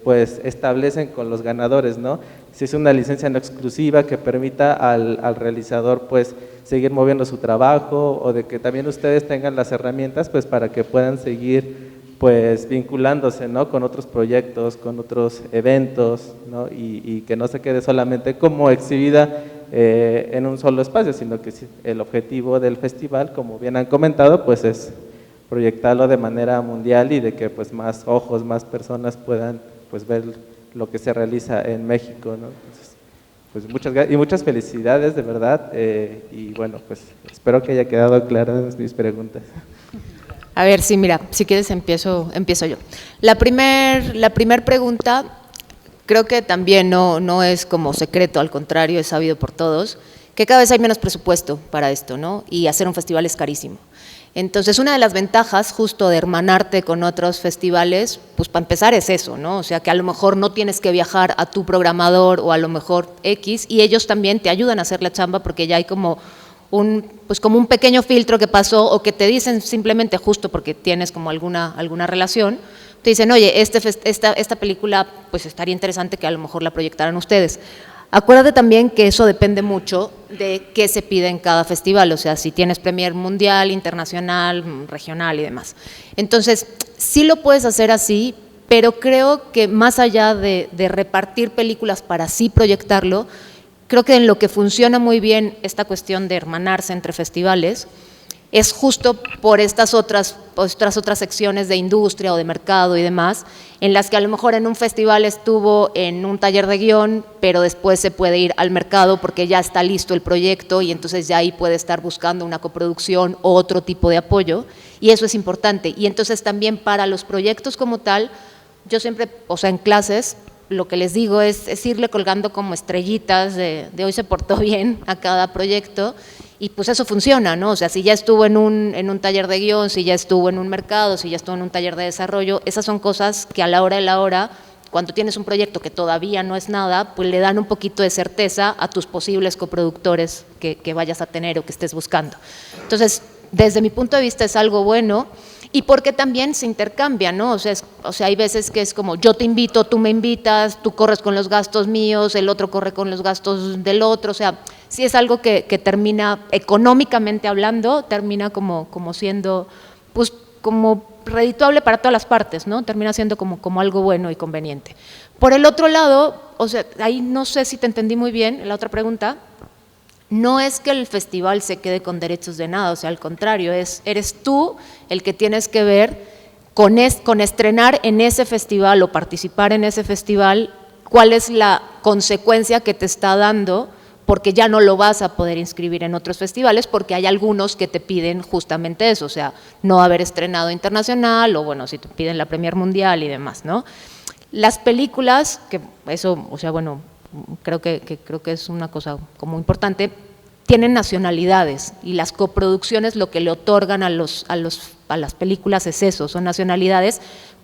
pues establecen con los ganadores, ¿no? Si es una licencia no exclusiva que permita al realizador pues seguir moviendo su trabajo o de que también ustedes tengan las herramientas pues para que puedan seguir pues vinculándose, ¿no? Con otros proyectos, con otros eventos, ¿no? Y que no se quede solamente como exhibida en un solo espacio, sino que el objetivo del festival, como bien han comentado, pues es proyectarlo de manera mundial y de que pues más ojos, más personas puedan pues ver lo que se realiza en México, ¿no? Entonces, pues muchas felicidades de verdad y bueno, pues espero que haya quedado claras mis preguntas. A ver, sí, mira, si quieres empiezo yo. La primer pregunta creo que también no es como secreto, al contrario, es sabido por todos, que cada vez hay menos presupuesto para esto, ¿no? Y hacer un festival es carísimo. Entonces, una de las ventajas justo de hermanarte con otros festivales, pues para empezar es eso, ¿no? O sea, que a lo mejor no tienes que viajar a tu programador o a lo mejor X, y ellos también te ayudan a hacer la chamba porque ya hay como un pequeño filtro que pasó o que te dicen simplemente justo porque tienes como alguna relación, te dicen, oye, esta película pues estaría interesante que a lo mejor la proyectaran ustedes. Acuérdate también que eso depende mucho de qué se pide en cada festival, o sea, si tienes premier mundial, internacional, regional y demás. Entonces, sí lo puedes hacer así, pero creo que más allá de repartir películas para así proyectarlo, creo que en lo que funciona muy bien esta cuestión de hermanarse entre festivales es justo por estas otras secciones de industria o de mercado y demás, en las que a lo mejor en un festival estuvo en un taller de guión, pero después se puede ir al mercado porque ya está listo el proyecto y entonces ya ahí puede estar buscando una coproducción o otro tipo de apoyo, y eso es importante. Y entonces también para los proyectos como tal, yo siempre, o sea, en clases, lo que les digo es irle colgando como estrellitas de hoy se portó bien a cada proyecto. Y pues eso funciona, ¿no? O sea, si ya estuvo en un taller de guión, si ya estuvo en un mercado, si ya estuvo en un taller de desarrollo, esas son cosas que a la hora de la hora, cuando tienes un proyecto que todavía no es nada, pues le dan un poquito de certeza a tus posibles coproductores que vayas a tener o que estés buscando. Entonces, desde mi punto de vista es algo bueno, y porque también se intercambia, ¿no? O sea, hay veces que es como yo te invito, tú me invitas, tú corres con los gastos míos, el otro corre con los gastos del otro, o sea, sí es algo que termina, económicamente hablando, termina como siendo, pues, como redituable para todas las partes, ¿no? Termina siendo como algo bueno y conveniente. Por el otro lado, o sea, ahí no sé si te entendí muy bien, la otra pregunta, no es que el festival se quede con derechos de nada, o sea, al contrario, eres tú el que tienes que ver con estrenar en ese festival o participar en ese festival, cuál es la consecuencia que te está dando, porque ya no lo vas a poder inscribir en otros festivales, porque hay algunos que te piden justamente eso, o sea, no haber estrenado internacional, o bueno, si te piden la premier mundial y demás, ¿no? Las películas, que eso, o sea, bueno, creo que es una cosa como importante, tienen nacionalidades, y las coproducciones lo que le otorgan a las películas es eso, son nacionalidades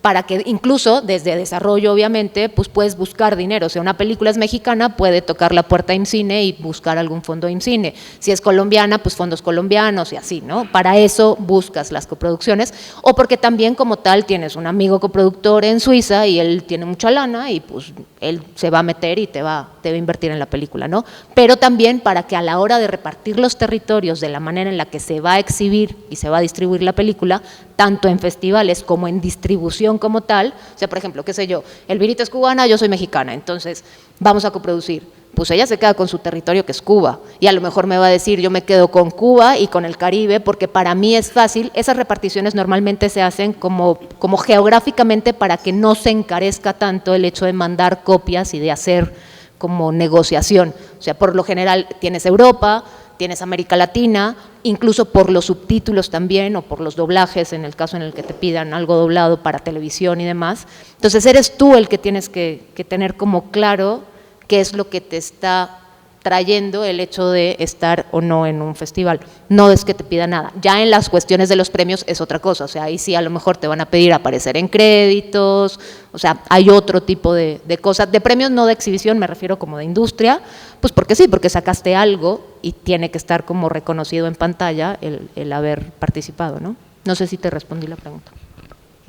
para que incluso desde desarrollo, obviamente, pues puedes buscar dinero. O sea, una película es mexicana, puede tocar la puerta a IMCINE y buscar algún fondo de IMCINE. Si es colombiana, pues fondos colombianos y así, ¿no? Para eso buscas las coproducciones, o porque también como tal tienes un amigo coproductor en Suiza y él tiene mucha lana y pues él se va a meter y te va a invertir en la película, ¿no? Pero también para que a la hora de repartir los territorios de la manera en la que se va a exhibir y se va a distribuir la película, tanto en festivales como en distribución como tal, o sea, por ejemplo, qué sé yo, Elvirita es cubana, yo soy mexicana, entonces vamos a coproducir, pues ella se queda con su territorio que es Cuba, y a lo mejor me va a decir, yo me quedo con Cuba y con el Caribe, porque para mí es fácil, esas reparticiones normalmente se hacen como geográficamente para que no se encarezca tanto el hecho de mandar copias y de hacer como negociación, o sea, por lo general tienes Europa, tienes América Latina, incluso por los subtítulos también o por los doblajes en el caso en el que te pidan algo doblado para televisión y demás. Entonces eres tú el que tienes que tener como claro qué es lo que te está trayendo el hecho de estar o no en un festival. No es que te pida nada. Ya en las cuestiones de los premios es otra cosa, o sea, ahí sí a lo mejor te van a pedir aparecer en créditos, o sea, hay otro tipo de cosas. De premios no de exhibición, me refiero como de industria, pues porque sí, porque sacaste algo y tiene que estar como reconocido en pantalla el haber participado, ¿no? No sé si te respondí la pregunta.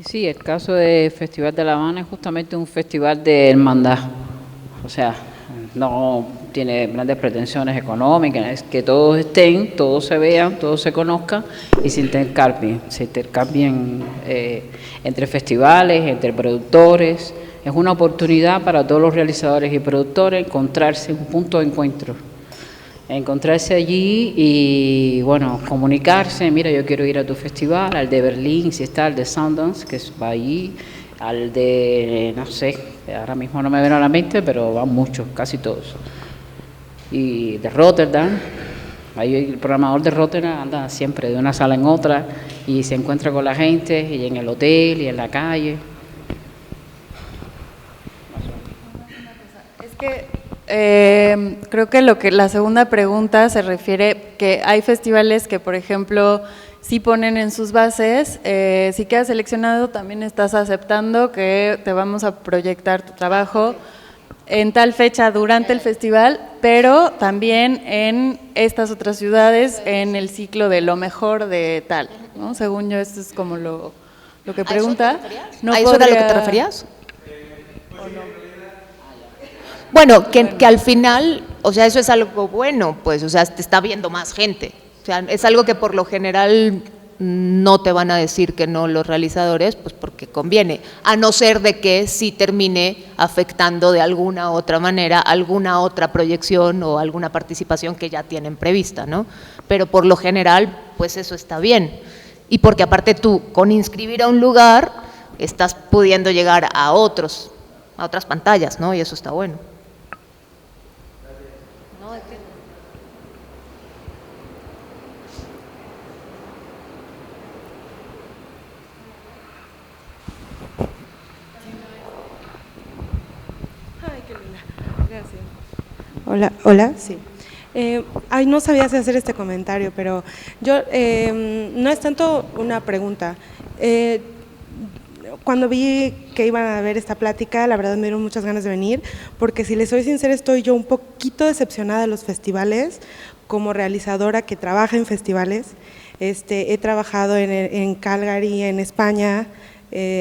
Sí, el caso del Festival de La Habana es justamente un festival de hermandad, o sea, no tiene grandes pretensiones económicas, es que todos estén, todos se vean, todos se conozcan y se intercambien entre festivales, entre productores. Es una oportunidad para todos los realizadores y productores encontrarse, un punto de encuentro, encontrarse allí y, bueno, comunicarse, mira, yo quiero ir a tu festival, al de Berlín, si está, al de Sundance, que va allí, al de, no sé, ahora mismo no me viene a la mente, pero van muchos, casi todos. Y de Rotterdam, ahí el programador de Rotterdam anda siempre de una sala en otra y se encuentra con la gente, y en el hotel, y en la calle. Es que creo que la segunda pregunta se refiere que hay festivales que, por ejemplo, sí ponen en sus bases, si quedas seleccionado también estás aceptando que te vamos a proyectar tu trabajo en tal fecha durante el festival, pero también en estas otras ciudades en el ciclo de lo mejor de tal, ¿no? Según yo, esto es como lo que pregunta. ¿A eso era lo que te referías? Bueno, que al final, o sea, eso es algo bueno, pues, o sea, te está viendo más gente. O sea, es algo que por lo general no te van a decir que no los realizadores, pues porque conviene, a no ser de que sí termine afectando de alguna otra manera alguna otra proyección o alguna participación que ya tienen prevista, ¿no? Pero por lo general, pues eso está bien. Y porque aparte tú, con inscribir a un lugar, estás pudiendo llegar a otras pantallas, ¿no? Y eso está bueno. Hola, sí. No sabía si hacer este comentario, pero yo no es tanto una pregunta. Cuando vi que iban a ver esta plática, la verdad me dieron muchas ganas de venir, porque si les soy sincera, estoy yo un poquito decepcionada de los festivales, como realizadora que trabaja en festivales. He trabajado en Calgary, en España,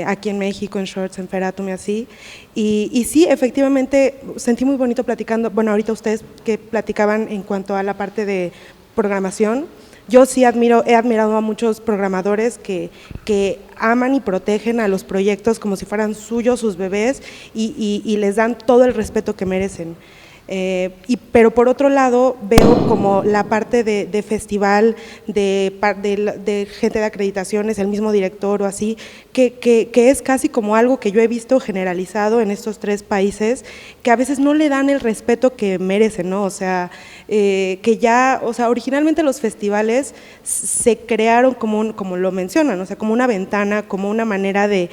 aquí en México, en Shorts, en Feratum y así, y sí, efectivamente, sentí muy bonito platicando, bueno, ahorita ustedes que platicaban en cuanto a la parte de programación. Yo sí he admirado a muchos programadores que aman y protegen a los proyectos como si fueran suyos, sus bebés, y les dan todo el respeto que merecen. Pero por otro lado veo como la parte de festival, de gente de acreditaciones, el mismo director o así, que es casi como algo que yo he visto generalizado en estos 3 países, que a veces no le dan el respeto que merecen, ¿no? O sea, que ya, o sea, originalmente los festivales se crearon como lo mencionan, o sea, como una ventana, como una manera de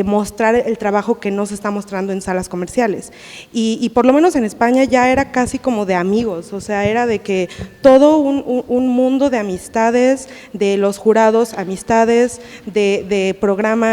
mostrar el trabajo que no se está mostrando en salas comerciales. Y por lo menos en España ya era casi como de amigos, o sea, era de que todo un mundo de amistades, de los jurados, amistades, de programan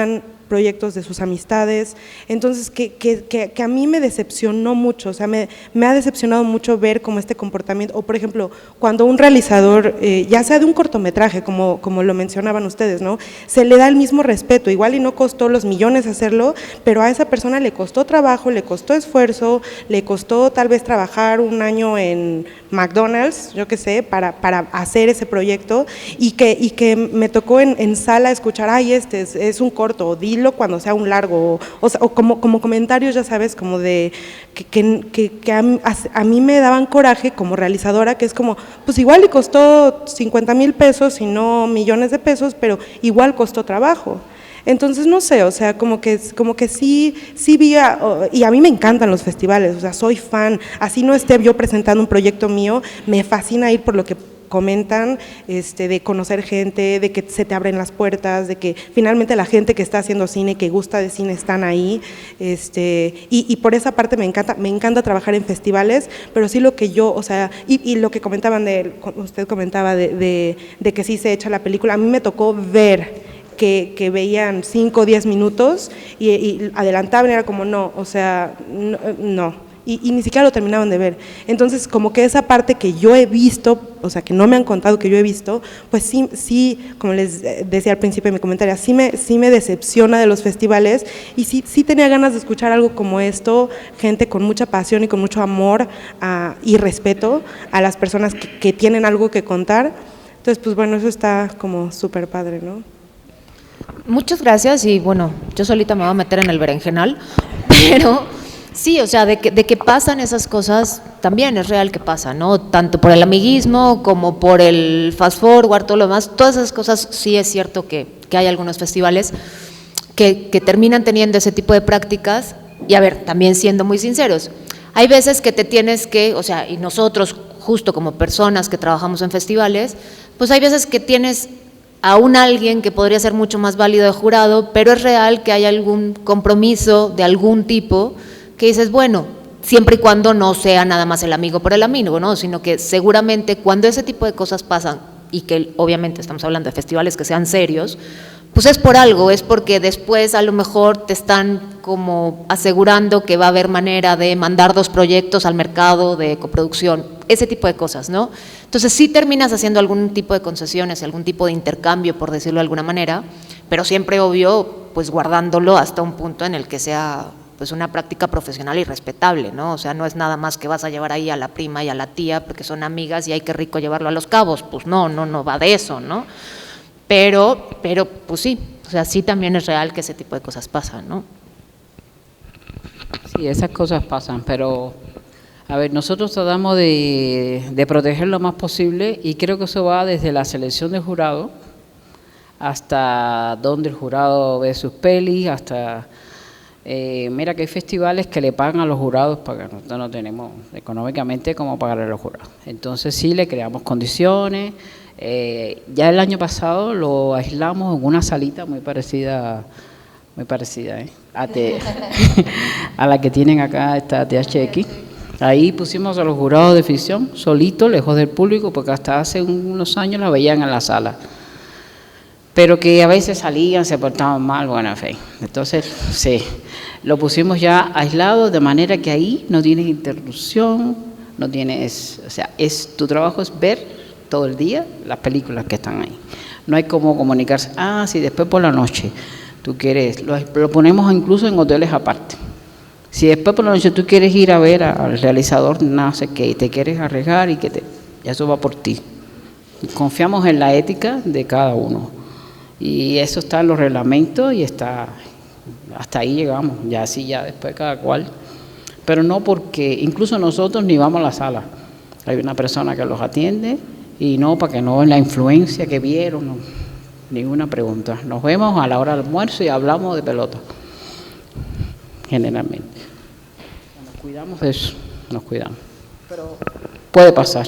proyectos de sus amistades. Entonces, que a mí me decepcionó mucho, o sea, me ha decepcionado mucho ver como este comportamiento, o por ejemplo, cuando un realizador, ya sea de un cortometraje, como lo mencionaban ustedes, ¿no? Se le da el mismo respeto, igual y no costó los millones hacerlo, pero a esa persona le costó trabajo, le costó esfuerzo, le costó tal vez trabajar un año en McDonald's, yo qué sé, para hacer ese proyecto, y que me tocó en sala escuchar, ay, este es un corto, o dilo cuando sea un largo, o como comentarios, ya sabes, como de que a mí me daban coraje como realizadora, que es como, pues igual le costó 50,000 pesos y no millones de pesos, pero igual costó trabajo. Entonces, no sé, o sea, como que sí vi, y a mí me encantan los festivales, o sea, soy fan, así no esté yo presentando un proyecto mío, me fascina ir por lo que comentan, de conocer gente, de que se te abren las puertas, de que finalmente la gente que está haciendo cine, que gusta de cine, están ahí, y por esa parte me encanta trabajar en festivales, pero sí lo que yo, o sea, y lo que comentaban usted comentaba de que sí se echa la película, a mí me tocó ver que veían 5 o 10 minutos y adelantaban, era como no, o sea, no. Y ni siquiera lo terminaban de ver. Entonces, como que esa parte que yo he visto, o sea, que no me han contado, que yo he visto, pues sí, como les decía al principio de mi comentario, sí me decepciona de los festivales, y sí tenía ganas de escuchar algo como esto, gente con mucha pasión y con mucho amor y respeto a las personas que tienen algo que contar. Entonces, pues bueno, eso está como súper padre, ¿no? Muchas gracias, y bueno, yo solita me voy a meter en el berenjenal, pero sí, o sea, de que pasan esas cosas, también es real que pasa, ¿no? Tanto por el amiguismo como por el fast forward, todo lo demás, todas esas cosas, sí es cierto que hay algunos festivales que terminan teniendo ese tipo de prácticas. Y a ver, también siendo muy sinceros, hay veces que te tienes que, o sea, y nosotros justo como personas que trabajamos en festivales, pues hay veces que tienes a alguien que podría ser mucho más válido de jurado, pero es real que hay algún compromiso de algún tipo que dices, bueno, siempre y cuando no sea nada más el amigo por el amigo, ¿no? Sino que seguramente cuando ese tipo de cosas pasan, y que obviamente estamos hablando de festivales que sean serios, pues es por algo, es porque después a lo mejor te están como asegurando que va a haber manera de mandar 2 proyectos al mercado de coproducción, ese tipo de cosas, ¿no? Entonces sí terminas haciendo algún tipo de concesiones, algún tipo de intercambio, por decirlo de alguna manera, pero siempre, obvio, pues guardándolo hasta un punto en el que sea pues una práctica profesional y respetable, ¿no? O sea, no es nada más que vas a llevar ahí a la prima y a la tía porque son amigas y hay que rico llevarlo a Los Cabos, pues no va de eso, ¿no? Pero pues sí, o sea, sí también es real que ese tipo de cosas pasan, ¿no? Sí, esas cosas pasan, pero a ver, nosotros tratamos de proteger lo más posible, y creo que eso va desde la selección del jurado hasta donde el jurado ve sus pelis, hasta mira que hay festivales que le pagan a los jurados, para que nosotros no tenemos económicamente como pagarle a los jurados. Entonces sí le creamos condiciones. Ya el año pasado lo aislamos en una salita muy parecida a la que tienen acá, esta THX. Ahí pusimos a los jurados de ficción solitos, lejos del público, porque hasta hace unos años la veían en la sala, pero que a veces salían, se portaban mal, bueno, en fin. Entonces, sí, lo pusimos ya aislado, de manera que ahí no tienes interrupción, no tienes, o sea, tu trabajo es ver todo el día las películas que están ahí. No hay cómo comunicarse, sí, después por la noche tú quieres, lo ponemos incluso en hoteles aparte. Si después por la noche tú quieres ir a ver al realizador, no sé qué, y te quieres arriesgar, y eso va por ti. Confiamos en la ética de cada uno, y eso está en los reglamentos, y hasta ahí llegamos, ya después cada cual. Pero no, porque incluso nosotros ni vamos a la sala, hay una persona que los atiende, y no, para que no vean la influencia que vieron, no, ninguna pregunta. Nos vemos a la hora del almuerzo y hablamos de pelota, generalmente. Nos cuidamos de eso, nos cuidamos. Pero puede pasar.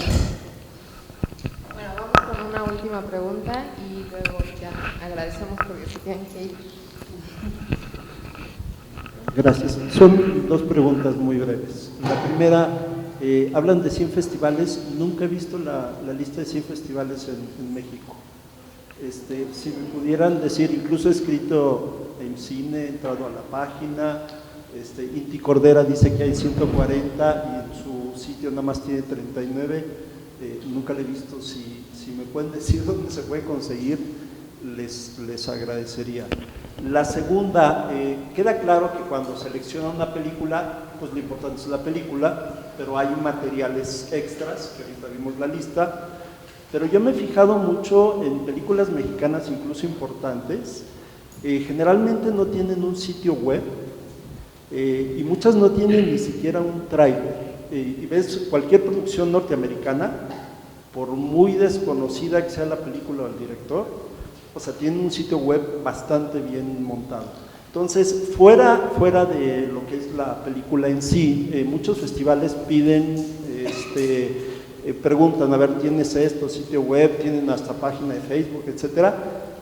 Bueno, vamos con una última pregunta y luego ya agradecemos porque se tienen que ir. Gracias. Son 2 preguntas muy breves. La primera, hablan de 100 festivales, nunca he visto la lista de 100 festivales en México. Si me pudieran decir, incluso he escrito en cine, he entrado a la página, Inti Cordera dice que hay 140 y en su sitio nada más tiene 39, nunca le he visto, si me pueden decir dónde se puede conseguir, les agradecería. La segunda, queda claro que cuando selecciona una película, pues lo importante es la película, pero hay materiales extras, que ahorita vimos la lista, pero yo me he fijado mucho en películas mexicanas incluso importantes, generalmente no tienen un sitio web y muchas no tienen ni siquiera un tráiler. Y ves cualquier producción norteamericana, por muy desconocida que sea la película o el director, o sea, tiene un sitio web bastante bien montado. Entonces, fuera de lo que es la película en sí, muchos festivales piden, preguntan, a ver, ¿tienes esto, sitio web, tienen hasta página de Facebook, etcétera?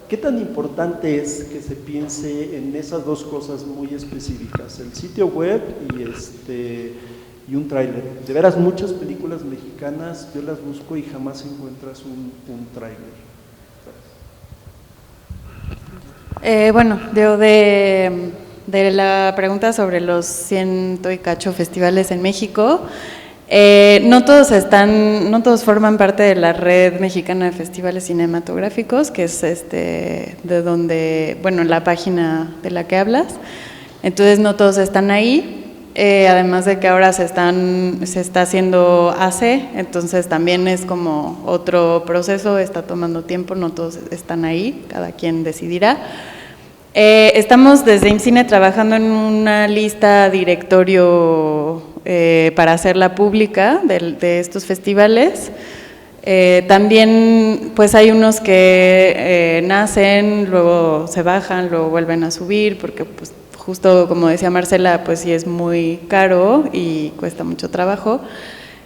¿Qué tan importante es que se piense en esas dos cosas muy específicas, el sitio web y un tráiler? De veras, muchas películas mexicanas, yo las busco y jamás encuentras un tráiler. Bueno, de la pregunta sobre los 100 y cacho festivales en México, no todos forman parte de la Red Mexicana de Festivales Cinematográficos, que es de donde, bueno, la página de la que hablas. Entonces no todos están ahí, además de que ahora se está haciendo ACE, entonces también es como otro proceso, está tomando tiempo, no todos están ahí, cada quien decidirá. Estamos desde IMCINE trabajando en una lista directorio para hacerla pública de estos festivales. También pues hay unos que nacen, luego se bajan, luego vuelven a subir, porque pues justo como decía Marcela, pues sí es muy caro y cuesta mucho trabajo.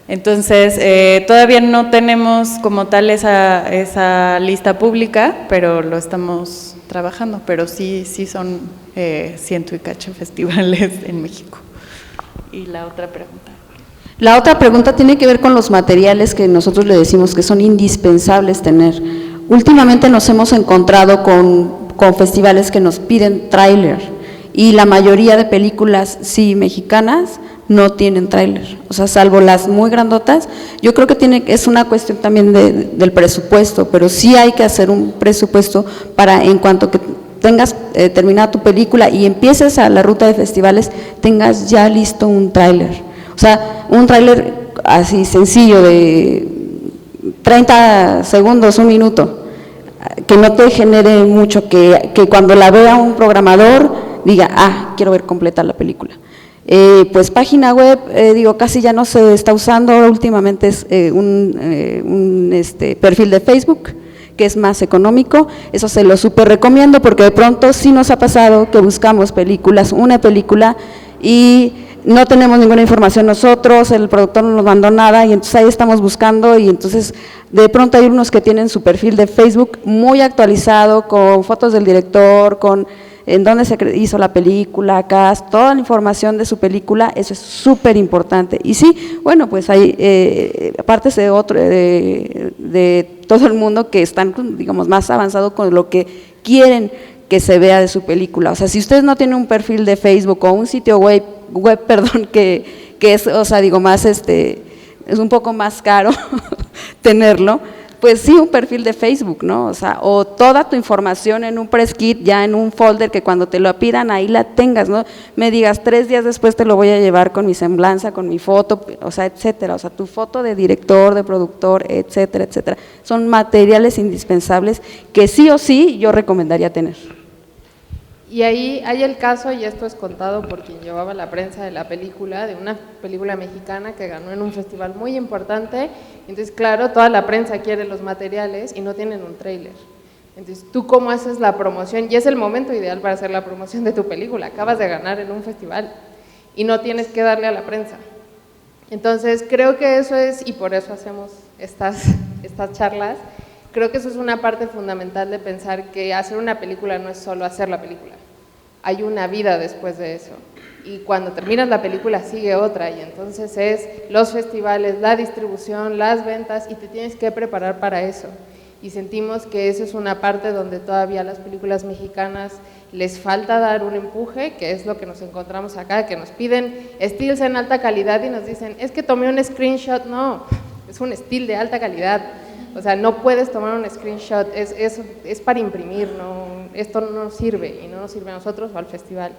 Entonces, todavía no tenemos como tal esa lista pública, pero lo estamos trabajando, pero sí son 100 y cacho festivales en México. ¿Y la otra pregunta? La otra pregunta tiene que ver con los materiales que nosotros le decimos que son indispensables tener. Últimamente nos hemos encontrado con festivales que nos piden tráiler y la mayoría de películas, sí, mexicanas, no tienen tráiler, o sea, salvo las muy grandotas. Yo creo que es una cuestión también del presupuesto, pero sí hay que hacer un presupuesto para, en cuanto que tengas terminada tu película y empieces a la ruta de festivales, tengas ya listo un tráiler. O sea, un tráiler así sencillo de 30 segundos, un minuto, que no te genere mucho, que cuando la vea un programador diga, quiero ver completa la película. Pues página web, casi ya no se está usando, últimamente es un perfil de Facebook, que es más económico, eso se lo súper recomiendo, porque de pronto sí nos ha pasado que buscamos una película y no tenemos ninguna información nosotros, el productor no nos mandó nada y entonces ahí estamos buscando y entonces de pronto hay unos que tienen su perfil de Facebook muy actualizado, con fotos del director, con en dónde se hizo la película, cast, toda la información de su película, eso es súper importante. Y sí, bueno, pues hay partes de todo el mundo que están, digamos, más avanzados con lo que quieren que se vea de su película. O sea, si ustedes no tienen un perfil de Facebook o un sitio web, que es, o sea, más es un poco más caro tenerlo, pues sí, un perfil de Facebook, ¿no? O sea, o toda tu información en un press kit, ya en un folder, que cuando te lo pidan ahí la tengas, ¿no? Me digas 3 días después te lo voy a llevar con mi semblanza, con mi foto, o sea, etcétera. O sea, tu foto de director, de productor, etcétera, etcétera. Son materiales indispensables que sí o sí yo recomendaría tener. Y ahí hay el caso, y esto es contado por quien llevaba la prensa de la película, de una película mexicana que ganó en un festival muy importante. Entonces, claro, toda la prensa quiere los materiales y no tienen un tráiler. Entonces, ¿tú cómo haces la promoción? Y es el momento ideal para hacer la promoción de tu película. Acabas de ganar en un festival y no tienes que darle a la prensa. Entonces, creo que eso es, y por eso hacemos estas charlas. Creo que eso es una parte fundamental de pensar que hacer una película no es solo hacer la película, hay una vida después de eso, y cuando terminas la película sigue otra, y entonces es los festivales, la distribución, las ventas, y te tienes que preparar para eso. y sentimos que eso es una parte donde todavía a las películas mexicanas les falta dar un empuje, que es lo que nos encontramos acá, que nos piden stills en alta calidad y nos dicen, es que tomé un screenshot. No, es un still de alta calidad, o sea, no puedes tomar un screenshot, es para imprimir, no, esto no nos sirve y no nos sirve a nosotros o al festival.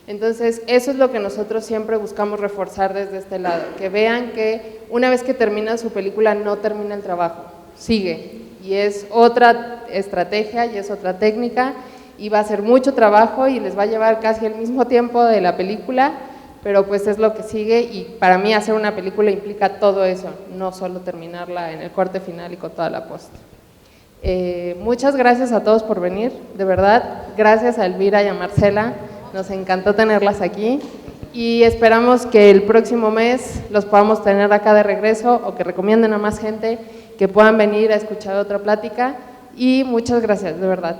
Entonces, eso es lo que nosotros siempre buscamos reforzar desde este lado, que vean que una vez que termina su película no termina el trabajo, sigue, y es otra estrategia y es otra técnica, y va a ser mucho trabajo y les va a llevar casi el mismo tiempo de la película, pero pues es lo que sigue, y para mí hacer una película implica todo eso, no solo terminarla en el corte final y con toda la post. Muchas gracias a todos por venir, de verdad, gracias a Elvira y a Marcela, nos encantó tenerlas aquí y esperamos que el próximo mes los podamos tener acá de regreso o que recomienden a más gente que puedan venir a escuchar otra plática, y muchas gracias, de verdad.